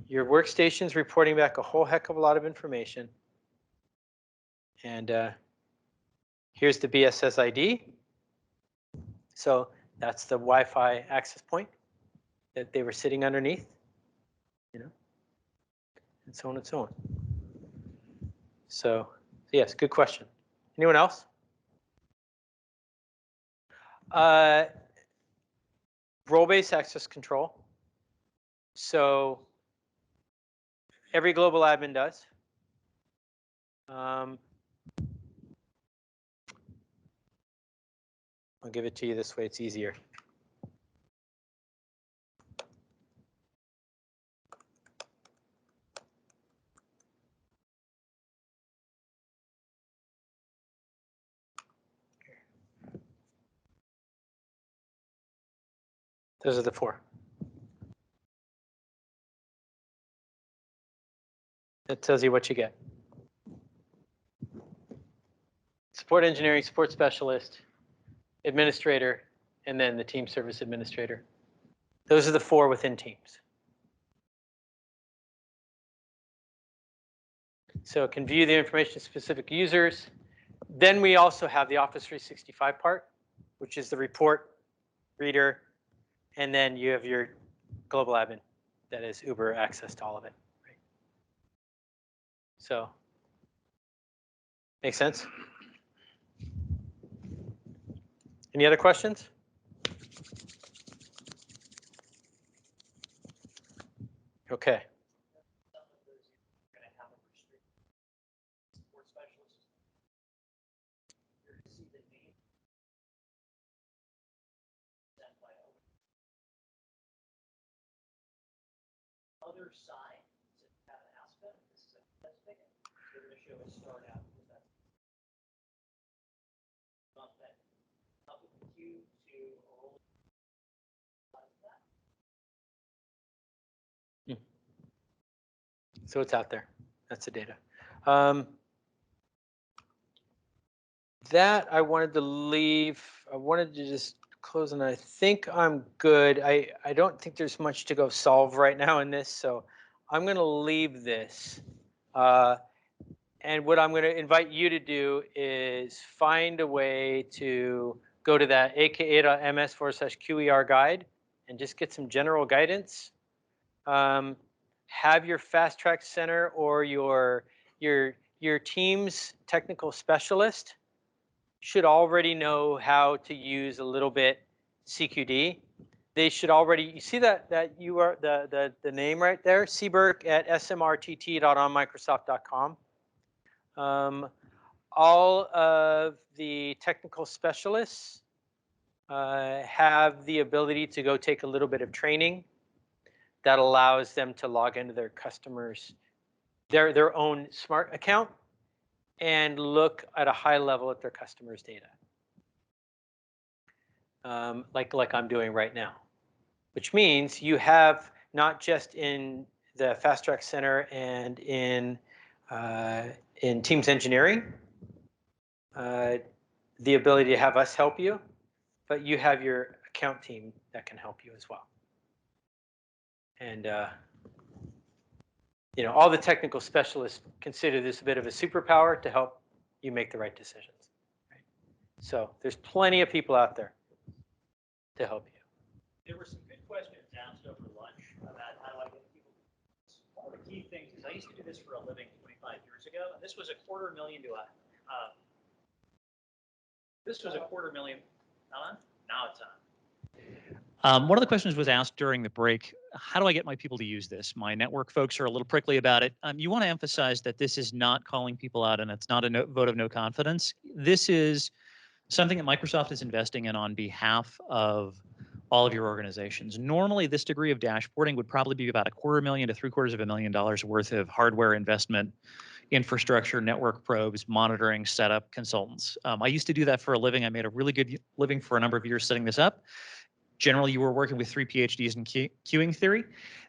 your workstation's reporting back a whole heck of a lot of information, and here's the BSS ID. So that's the Wi-Fi access point that they were sitting underneath, you know, and so on and so on. So yes, good question. Anyone else? Role-based access control. So every global admin does. I'll give it to you this way, it's easier. Those are the four. That tells you what you get. support engineering, support specialist, administrator, and then the team service administrator. Those are the 4 within Teams. So it can view the information to specific users. Then we also have the Office 365 part, which is the report, reader, and then you have your global admin. That is Uber access to all of it. Right? So, makes sense? Any other questions? Okay. Other side, so you have an aspect, this is a specific, they're going to show a start out with that. Not that, up with the Q to roll that. So it's out there. That's the data. That I wanted to leave. I wanted to just close, and I think I'm good. I don't think there's much to go solve right now in this, so I'm going to leave this. And what I'm going to invite you to do is find a way to go to that aka.ms/QER guide and just get some general guidance. Have your fast track center or your team's technical specialist should already know how to use a little bit CQD. They should already, you see that you are the name right there, cburke@smrtt.onmicrosoft.com. All of the technical specialists have the ability to go take a little bit of training that allows them to log into their customers, their own smart account, and look at a high level at their customers' data, like I'm doing right now, which means you have not just in the Fast Track Center and in Teams Engineering the ability to have us help you, but you have your account team that can help you as well. And you know, all the technical specialists consider this a bit of a superpower to help you make the right decisions. Right? So there's plenty of people out there to help you. There were some good questions asked over lunch about how do I get people. One of the key things is I used to do this for a living 25 years ago, and this was $250,000 to a. This was $250,000. On? Now it's on. One of the questions was asked during the break, how do I get my people to use this? My network folks are a little prickly about it. You want to emphasize that this is not calling people out and it's not a vote of no confidence. This is something that Microsoft is investing in on behalf of all of your organizations. Normally, this degree of dashboarding would probably be about $250,000 to $750,000 worth of hardware investment, infrastructure, network probes, monitoring, setup, consultants. I used to do that for a living. I made a really good living for a number of years setting this up. Generally, you were working with 3 PhDs in queuing theory.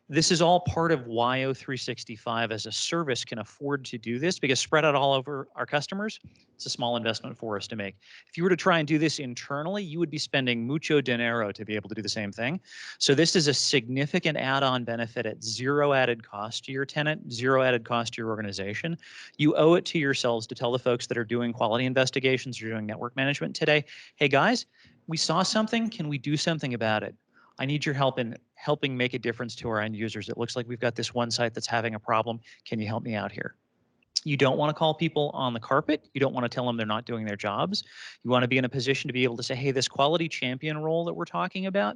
This is all part of why O365 as a service can afford to do this, because spread out all over our customers, it's a small investment for us to make. If you were to try and do this internally, you would be spending mucho dinero to be able to do the same thing. So this is a significant add-on benefit at zero added cost to your tenant, zero added cost to your organization. You owe it to yourselves to tell the folks that are doing quality investigations or doing network management today, hey guys, we saw something, can we do something about it? I need your help in helping make a difference to our end users. It looks like we've got this one site that's having a problem. Can you help me out here? You don't want to call people on the carpet. You don't want to tell them they're not doing their jobs. You want to be in a position to be able to say, hey, this quality champion role that we're talking about,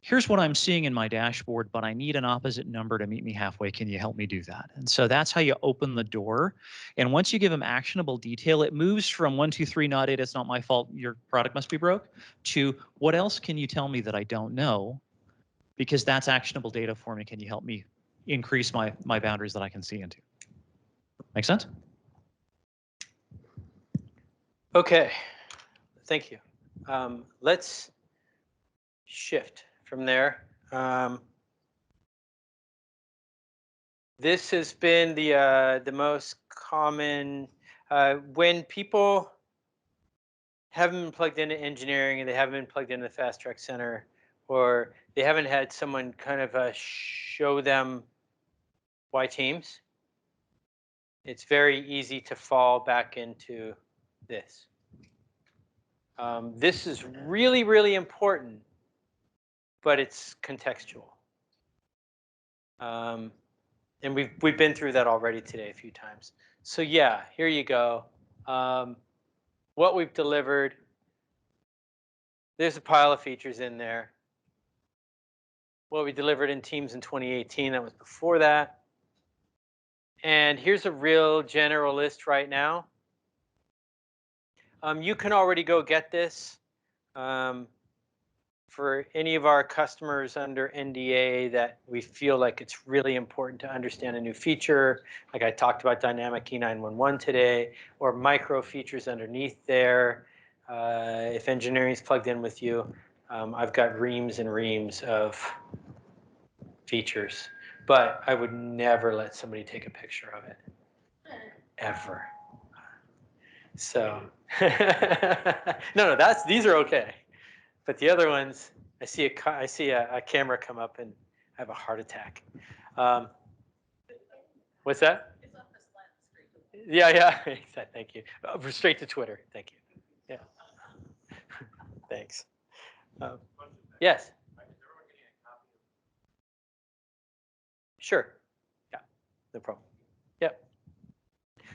here's what I'm seeing in my dashboard, but I need an opposite number to meet me halfway. Can you help me do that? And so that's how you open the door. And once you give them actionable detail, it moves from 1, 2, 3, not it, it's not my fault, your product must be broke, to what else can you tell me that I don't know? Because that's actionable data for me. Can you help me increase my boundaries that I can see into? Make sense? Okay, thank you. Let's shift from there. This has been the most common when people haven't been plugged into engineering and they haven't been plugged into the Fast Track Center, or they haven't had someone kind of show them why Teams, it's very easy to fall back into this. This is really, really important, but it's contextual. And we've been through that already today a few times. So yeah, here you go. What we've delivered. There's a pile of features in there. What we delivered in Teams in 2018, that was before that. And here's a real general list right now. You can already go get this. For any of our customers under NDA that we feel like it's really important to understand a new feature, like I talked about dynamic E911 today, or micro features underneath there. If engineering is plugged in with you, I've got reams and reams of features, but I would never let somebody take a picture of it, ever. So, no, these are okay. But the other ones, I see a camera come up and I have a heart attack. What's that? It's on the screen. Yeah. Thank you. Straight to Twitter. Thank you. Yeah. Thanks. Yes. Sure. Yeah. No problem. Yep.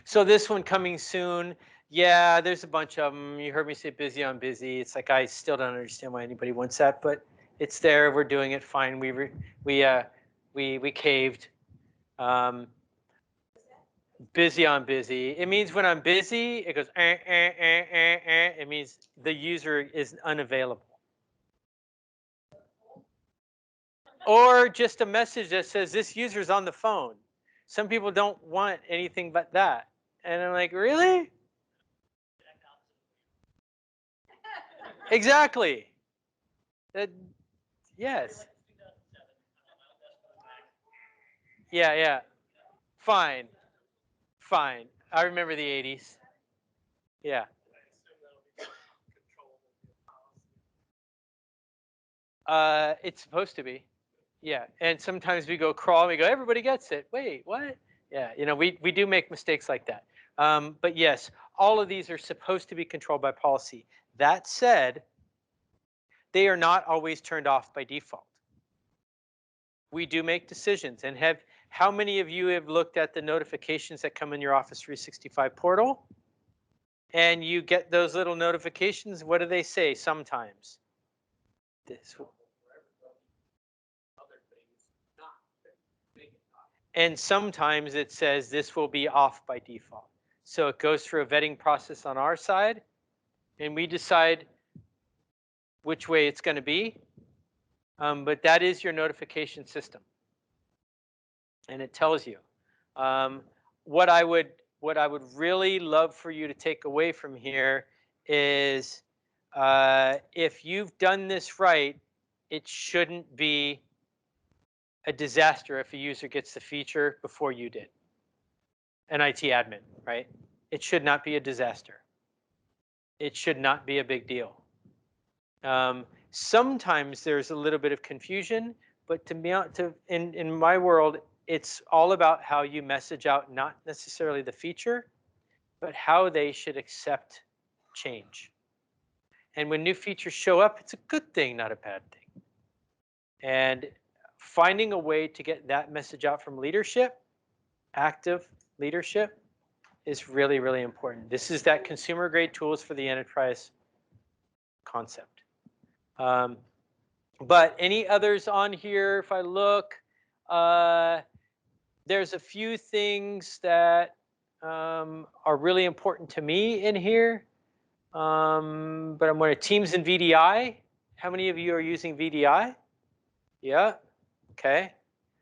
So this one coming soon. Yeah, there's a bunch of them. You heard me say busy on busy. It's like I still don't understand why anybody wants that, but it's there. We're doing it fine. We caved. Busy on busy. It means when I'm busy, it goes. It means the user is unavailable. Or just a message that says this user's on the phone. Some people don't want anything but that, and I'm like, really? Exactly. Yes. Yeah. Fine. I remember the 80s. Yeah. It's supposed to be. Yeah. And sometimes we go crawl, we go, everybody gets it. Wait, what? Yeah, we do make mistakes like that. But yes, all of these are supposed to be controlled by policy. That said, they are not always turned off by default. We do make decisions. And how many of you have looked at the notifications that come in your Office 365 portal? And you get those little notifications. What do they say sometimes? And sometimes it says this will be off by default. So it goes through a vetting process on our side, and we decide which way it's going to be. But that is your notification system, and it tells you. What I would really love for you to take away from here is if you've done this right, it shouldn't be a disaster if a user gets the feature before you did. An IT admin, right? It should not be a disaster. It should not be a big deal. Sometimes there's a little bit of confusion, but in my world, it's all about how you message out, not necessarily the feature, but how they should accept change. And when new features show up, it's a good thing, not a bad thing. And finding a way to get that message out from leadership, active leadership, is really, really important. This is that consumer grade tools for the enterprise concept. But any others on here, if I look, there's a few things that are really important to me in here. But I'm going to Teams and VDI. How many of you are using VDI? Yeah, okay.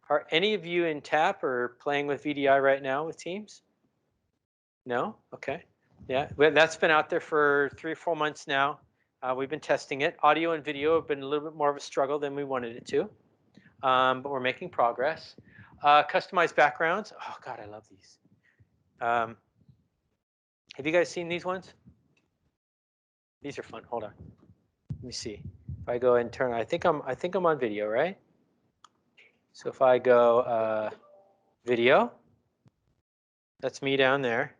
Are any of you in TAP or playing with VDI right now with Teams? No? Okay. Yeah, that's been out there for 3 or 4 months now. We've been testing it. Audio and video have been a little bit more of a struggle than we wanted it to, but we're making progress. Customized backgrounds. Oh God, I love these. Have you guys seen these ones? These are fun. Hold on. Let me see. If I go and turn, I think I'm on video, right? So if I go video, that's me down there.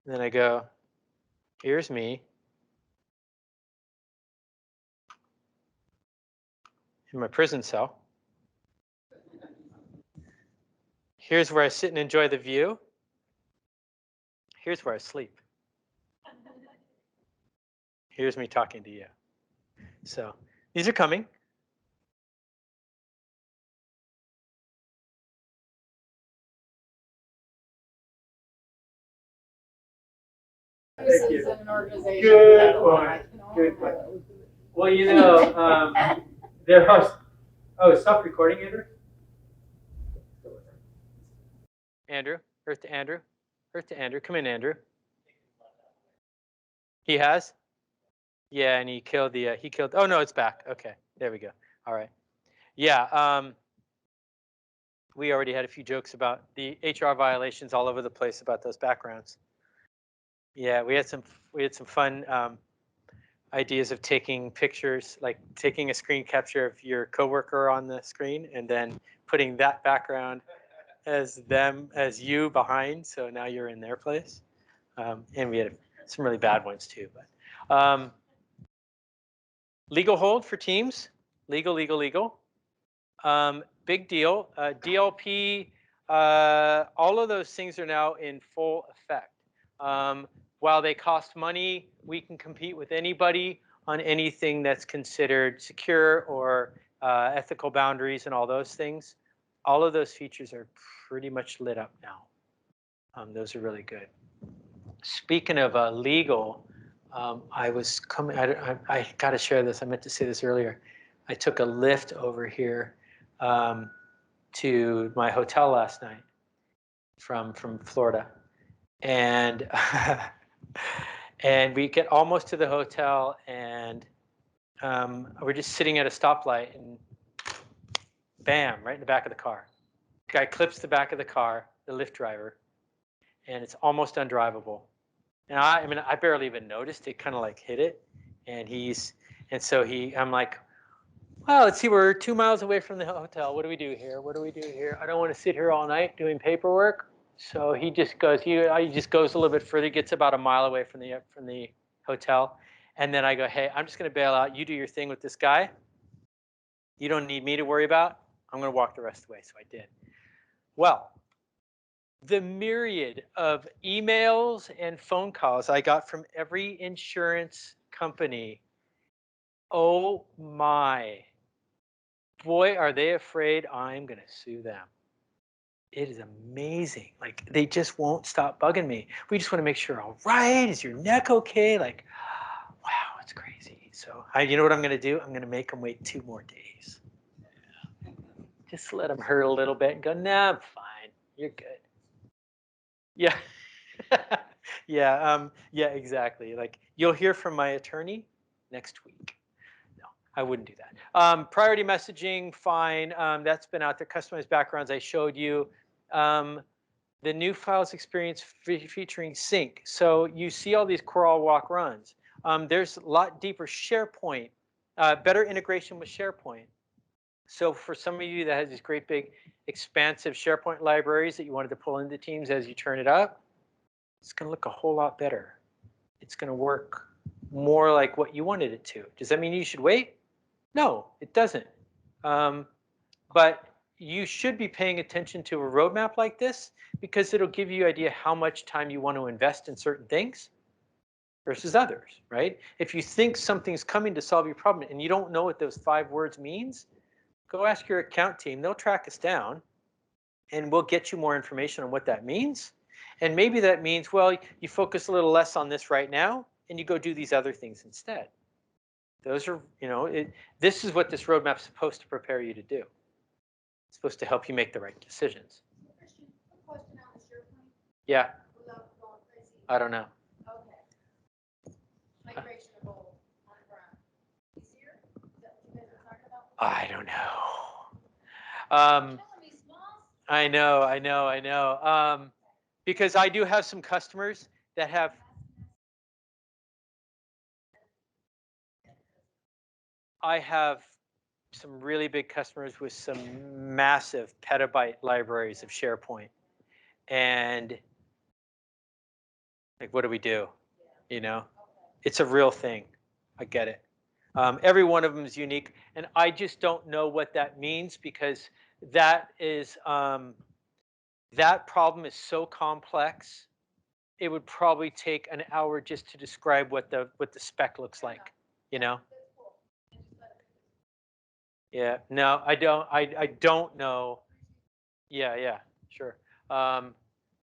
And then I go, here's me in my prison cell. Here's where I sit and enjoy the view. Here's where I sleep. Here's me talking to you. So these are coming. Thank you. An organization. Good point. Good point. Well, you know, there are. Oh, stop recording, Andrew. Andrew, Earth to Andrew, Earth to Andrew. Come in, Andrew. He has. Yeah, and he killed the. He killed. Oh no, it's back. Okay, there we go. All right. Yeah. We already had a few jokes about the HR violations all over the place about those backgrounds. Yeah, we had some fun ideas of taking pictures, like taking a screen capture of your coworker on the screen and then putting that background as you behind. So now you're in their place. And we had some really bad ones too. But legal hold for Teams, legal. Big deal. DLP, all of those things are now in full effect. While they cost money, we can compete with anybody on anything that's considered secure or ethical boundaries and all those things. All of those features are pretty much lit up now. Those are really good. Speaking of legal, I was coming, I got to share this. I meant to say this earlier. I took a lift over here to my hotel last night from Florida. And and we get almost to the hotel, and we're just sitting at a stoplight, and bam, right in the back of the car. Guy clips the back of the car, the Lyft driver, and it's almost undrivable. And I mean, I barely even noticed it. Kind of like hit it, and I'm like, well, let's see, we're 2 miles away from the hotel. What do we do here? What do we do here? I don't want to sit here all night doing paperwork. So he just goes a little bit further, gets about a mile away from the hotel. And then I go, hey, I'm just going to bail out. You do your thing with this guy. You don't need me to worry about. I'm going to walk the rest of the way. So I did. Well, the myriad of emails and phone calls I got from every insurance company. Oh my. Boy, are they afraid I'm going to sue them. It is amazing. Like, they just won't stop bugging me. We just want to make sure, all right, is your neck okay? Like, wow, it's crazy. So you know what I'm going to do? I'm going to make them wait 2 more days. Just let them hurt a little bit and go, nah, I'm fine. You're good. Yeah. Yeah, exactly. Like, you'll hear from my attorney next week. No, I wouldn't do that. Priority messaging, fine. That's been out there. Customized backgrounds, I showed you. The new files experience featuring sync. So you see all these crawl, walk, runs. There's a lot deeper SharePoint, better integration with SharePoint. So for some of you that has these great big expansive SharePoint libraries that you wanted to pull into Teams as you turn it up, it's going to look a whole lot better. It's going to work more like what you wanted it to. Does that mean you should wait? No, it doesn't. But you should be paying attention to a roadmap like this because it'll give you an idea how much time you want to invest in certain things versus others, right? If you think something's coming to solve your problem and you don't know what those 5 words means, go ask your account team. They'll track us down and we'll get you more information on what that means. And maybe that means, well, you focus a little less on this right now and you go do these other things instead. Those are, this is what this roadmap's supposed to prepare you to do. It's supposed to help you make the right decisions. Christian, a question on the SharePoint Yeah, without going crazy. I don't know. Okay. Migration of old on-prem. Easier? Is that what you guys are talking about? I don't know. Telling me small. I know. Because I do have some customers that have, I have some really big customers with some massive petabyte libraries of SharePoint. And like, what do we do? You know, it's a real thing. I get it. Every one of them is unique. And I just don't know what that means, because that is, that problem is so complex. It would probably take an hour just to describe what the spec looks like, you know? Yeah, no, I don't know. Yeah, sure.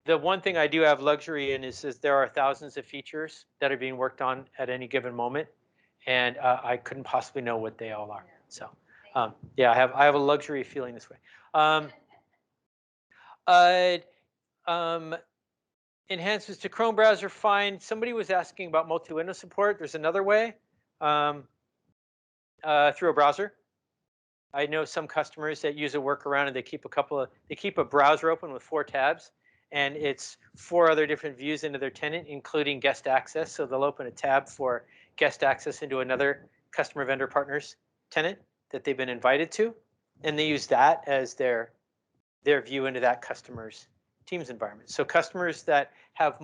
The one thing I do have luxury in is there are thousands of features that are being worked on at any given moment, and I couldn't possibly know what they all are. So, yeah, I have a luxury of feeling this way. Enhancements to Chrome browser, fine. Somebody was asking about multi-window support. There's another way, through a browser. I know some customers that use a workaround, and they keep a browser open with 4 tabs, and it's 4 other different views into their tenant, including guest access. So they'll open a tab for guest access into another customer vendor partner's tenant that they've been invited to, and they use that as their view into that customer's Teams environment. So customers that have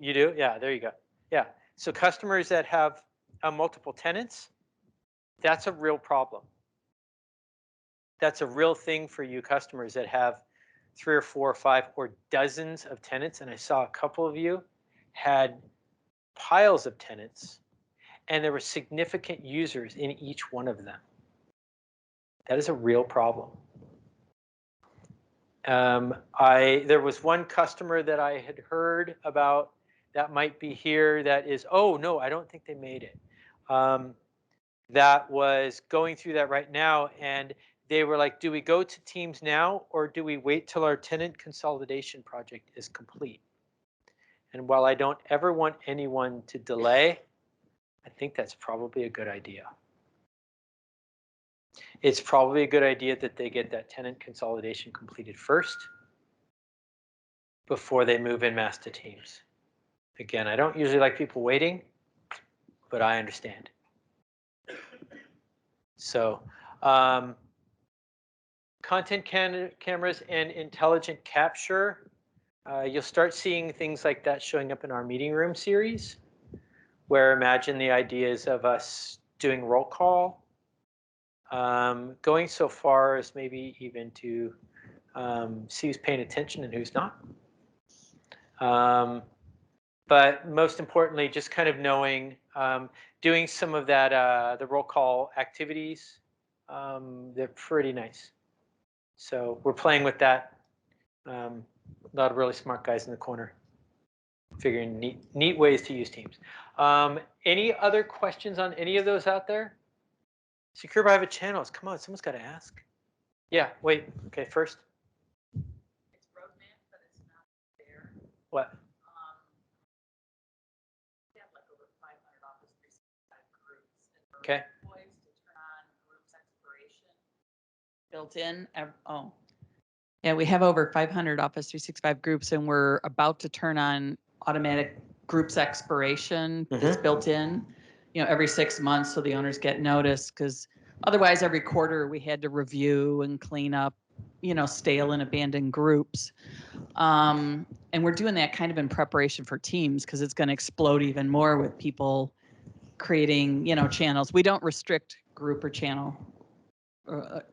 you do? Yeah, there you go. Yeah. So customers that have multiple tenants, that's a real problem. That's a real thing for you customers that have 3 or 4 or 5 or dozens of tenants. And I saw a couple of you had piles of tenants, and there were significant users in each one of them. That is a real problem. There was one customer that I had heard about that might be here that is, oh no, I don't think they made it. That was going through that right now, and they were like, do we go to Teams now, or do we wait till our tenant consolidation project is complete? And while I don't ever want anyone to delay, I think that's probably a good idea. It's probably a good idea that they get that tenant consolidation completed first before they move en masse to Teams. Again, I don't usually like people waiting, but I understand. So, content cameras and intelligent capture. You'll start seeing things like that showing up in our meeting room series, where imagine the ideas of us doing roll call, going so far as maybe even to see who's paying attention and who's not. But most importantly, just kind of knowing, doing some of that, the roll call activities, they're pretty nice. So we're playing with that. A lot of really smart guys in the corner figuring neat ways to use Teams. Any other questions on any of those out there? Secure private channels. Come on, someone's got to ask. Yeah, wait. Okay, first. It's roadmap, but it's not there. What? We have like over 500 Office 365 groups. And Okay. Employees to turn on groups expiration built in. Oh. Yeah, we have over 500 Office 365 groups, and we're about to turn on automatic groups expiration that's built in, every 6 months, so the owners get notice, because otherwise every quarter we had to review and clean up, stale and abandoned groups. And we're doing that kind of in preparation for Teams, because it's going to explode even more with people creating, channels. We don't restrict group or channel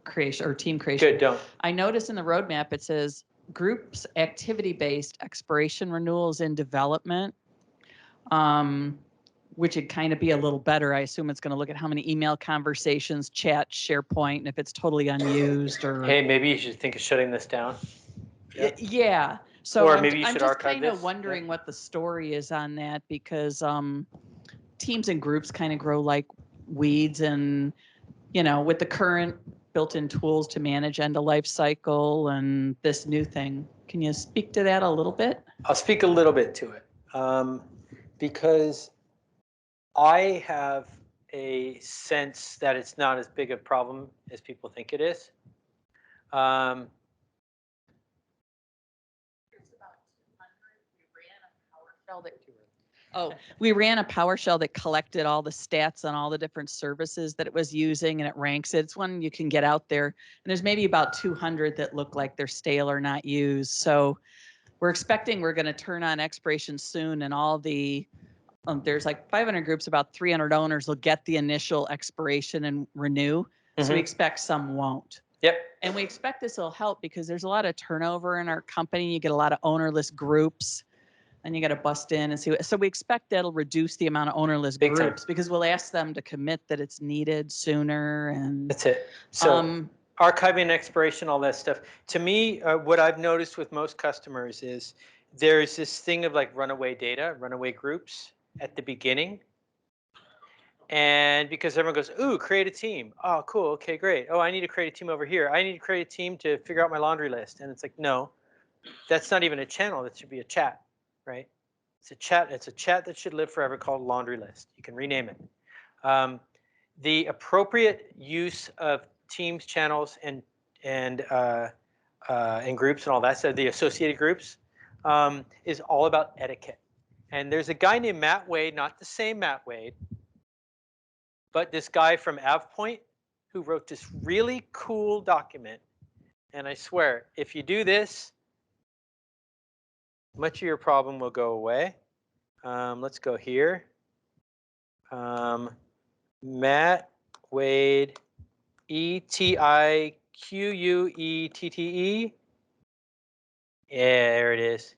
creation or team creation. Good, don't. I noticed in the roadmap it says groups activity-based expiration renewals in development, which would kind of be a little better. I assume it's going to look at how many email conversations, chat, SharePoint, and if it's totally unused or. Hey, maybe you should think of shutting this down. Yeah. So or maybe you I'm should just archive kind of this. wondering what the story is on that, because teams and groups kind of grow like weeds, and with the current built-in tools to manage end-of-life cycle and this new thing. Can you speak to that a little bit? I'll speak a little bit to it, because I have a sense that it's not as big a problem as people think it is. There's about 200. We ran a PowerShell that Oh, we ran a PowerShell that collected all the stats on all the different services that it was using, and it ranks it. It's one you can get out there. And there's maybe about 200 that look like they're stale or not used. So we're expecting we're going to turn on expiration soon, and all the there's like 500 groups, about 300 owners will get the initial expiration and renew. So we expect some won't. Yep. And we expect this will help because there's a lot of turnover in our company. You get a lot of ownerless groups. And you got to bust in and see what, so we expect that'll reduce the amount of ownerless Big time. groups because we'll ask them to commit that it's needed sooner. And That's it. So archiving and expiration, all that stuff. To me, what I've noticed with most customers is there's this thing of like runaway data, runaway groups at the beginning. And because everyone goes, ooh, create a team. Oh, cool. Okay, great. Oh, I need to create a team over here. I need to create a team to figure out my laundry list. And it's like, no, that's not even a channel. That should be a chat. Right? It's a chat. It's a chat that should live forever called laundry list. You can rename it. The appropriate use of teams, channels, and groups and all that. So the associated groups is all about etiquette. And there's a guy named Matt Wade, not the same Matt Wade, but this guy from AvePoint who wrote this really cool document. And I swear, if you do this, much of your problem will go away. Let's go here. Matt Wade, Etiquette. Yeah, there it is.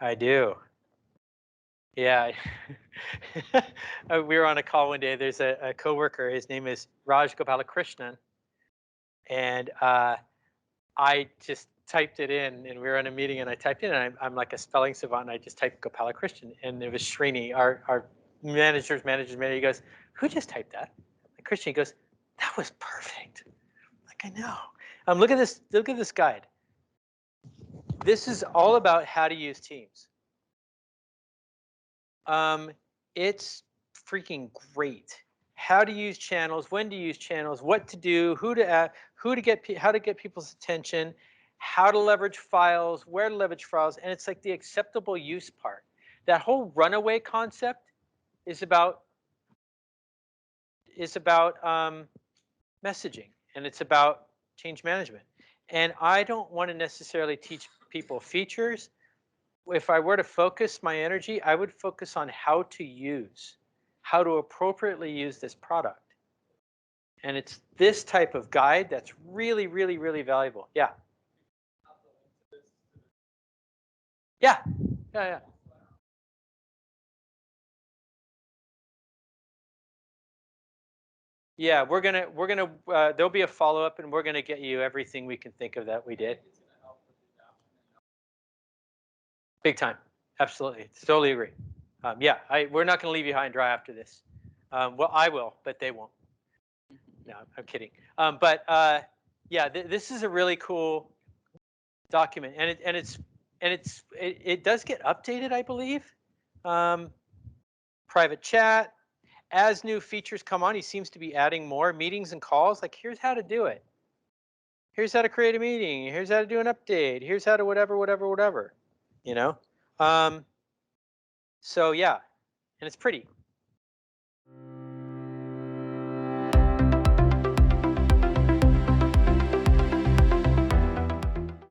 I do. Yeah. We were on a call one day. There's a coworker. His name is Raj Gopalakrishnan. And I just typed it in, and we were in a meeting, and I typed in, and I'm like a spelling savant, and I just typed Gopalakrishnan, and it was Srini, our manager's manager. He goes, "Who just typed that?" Like Christian, he goes, "That was perfect." Like, I know. Look at this. Look at this guide. This is all about how to use Teams. It's freaking great. How to use channels, when to use channels, what to do, how to get people's attention, how to leverage files, where to leverage files, and it's like the acceptable use part. That whole runaway concept is about messaging, and it's about change management. And I don't want to necessarily teach people features. If I were to focus my energy, I would focus on how to appropriately use this product. And it's this type of guide that's really, really, really valuable. Yeah. Yeah. Yeah. Yeah, we're gonna there'll be a follow-up, and we're gonna get you everything we can think of that we did. Big time. Absolutely. Totally agree. Yeah, we're not gonna leave you high and dry after this. Well, I will, but they won't. No, I'm kidding. Yeah, this is a really cool document, and it does get updated, I believe. Private chat. As new features come on, he seems to be adding more meetings and calls. Like, here's how to do it. Here's how to create a meeting. Here's how to do an update. Here's how to whatever. You know. So yeah, and it's pretty.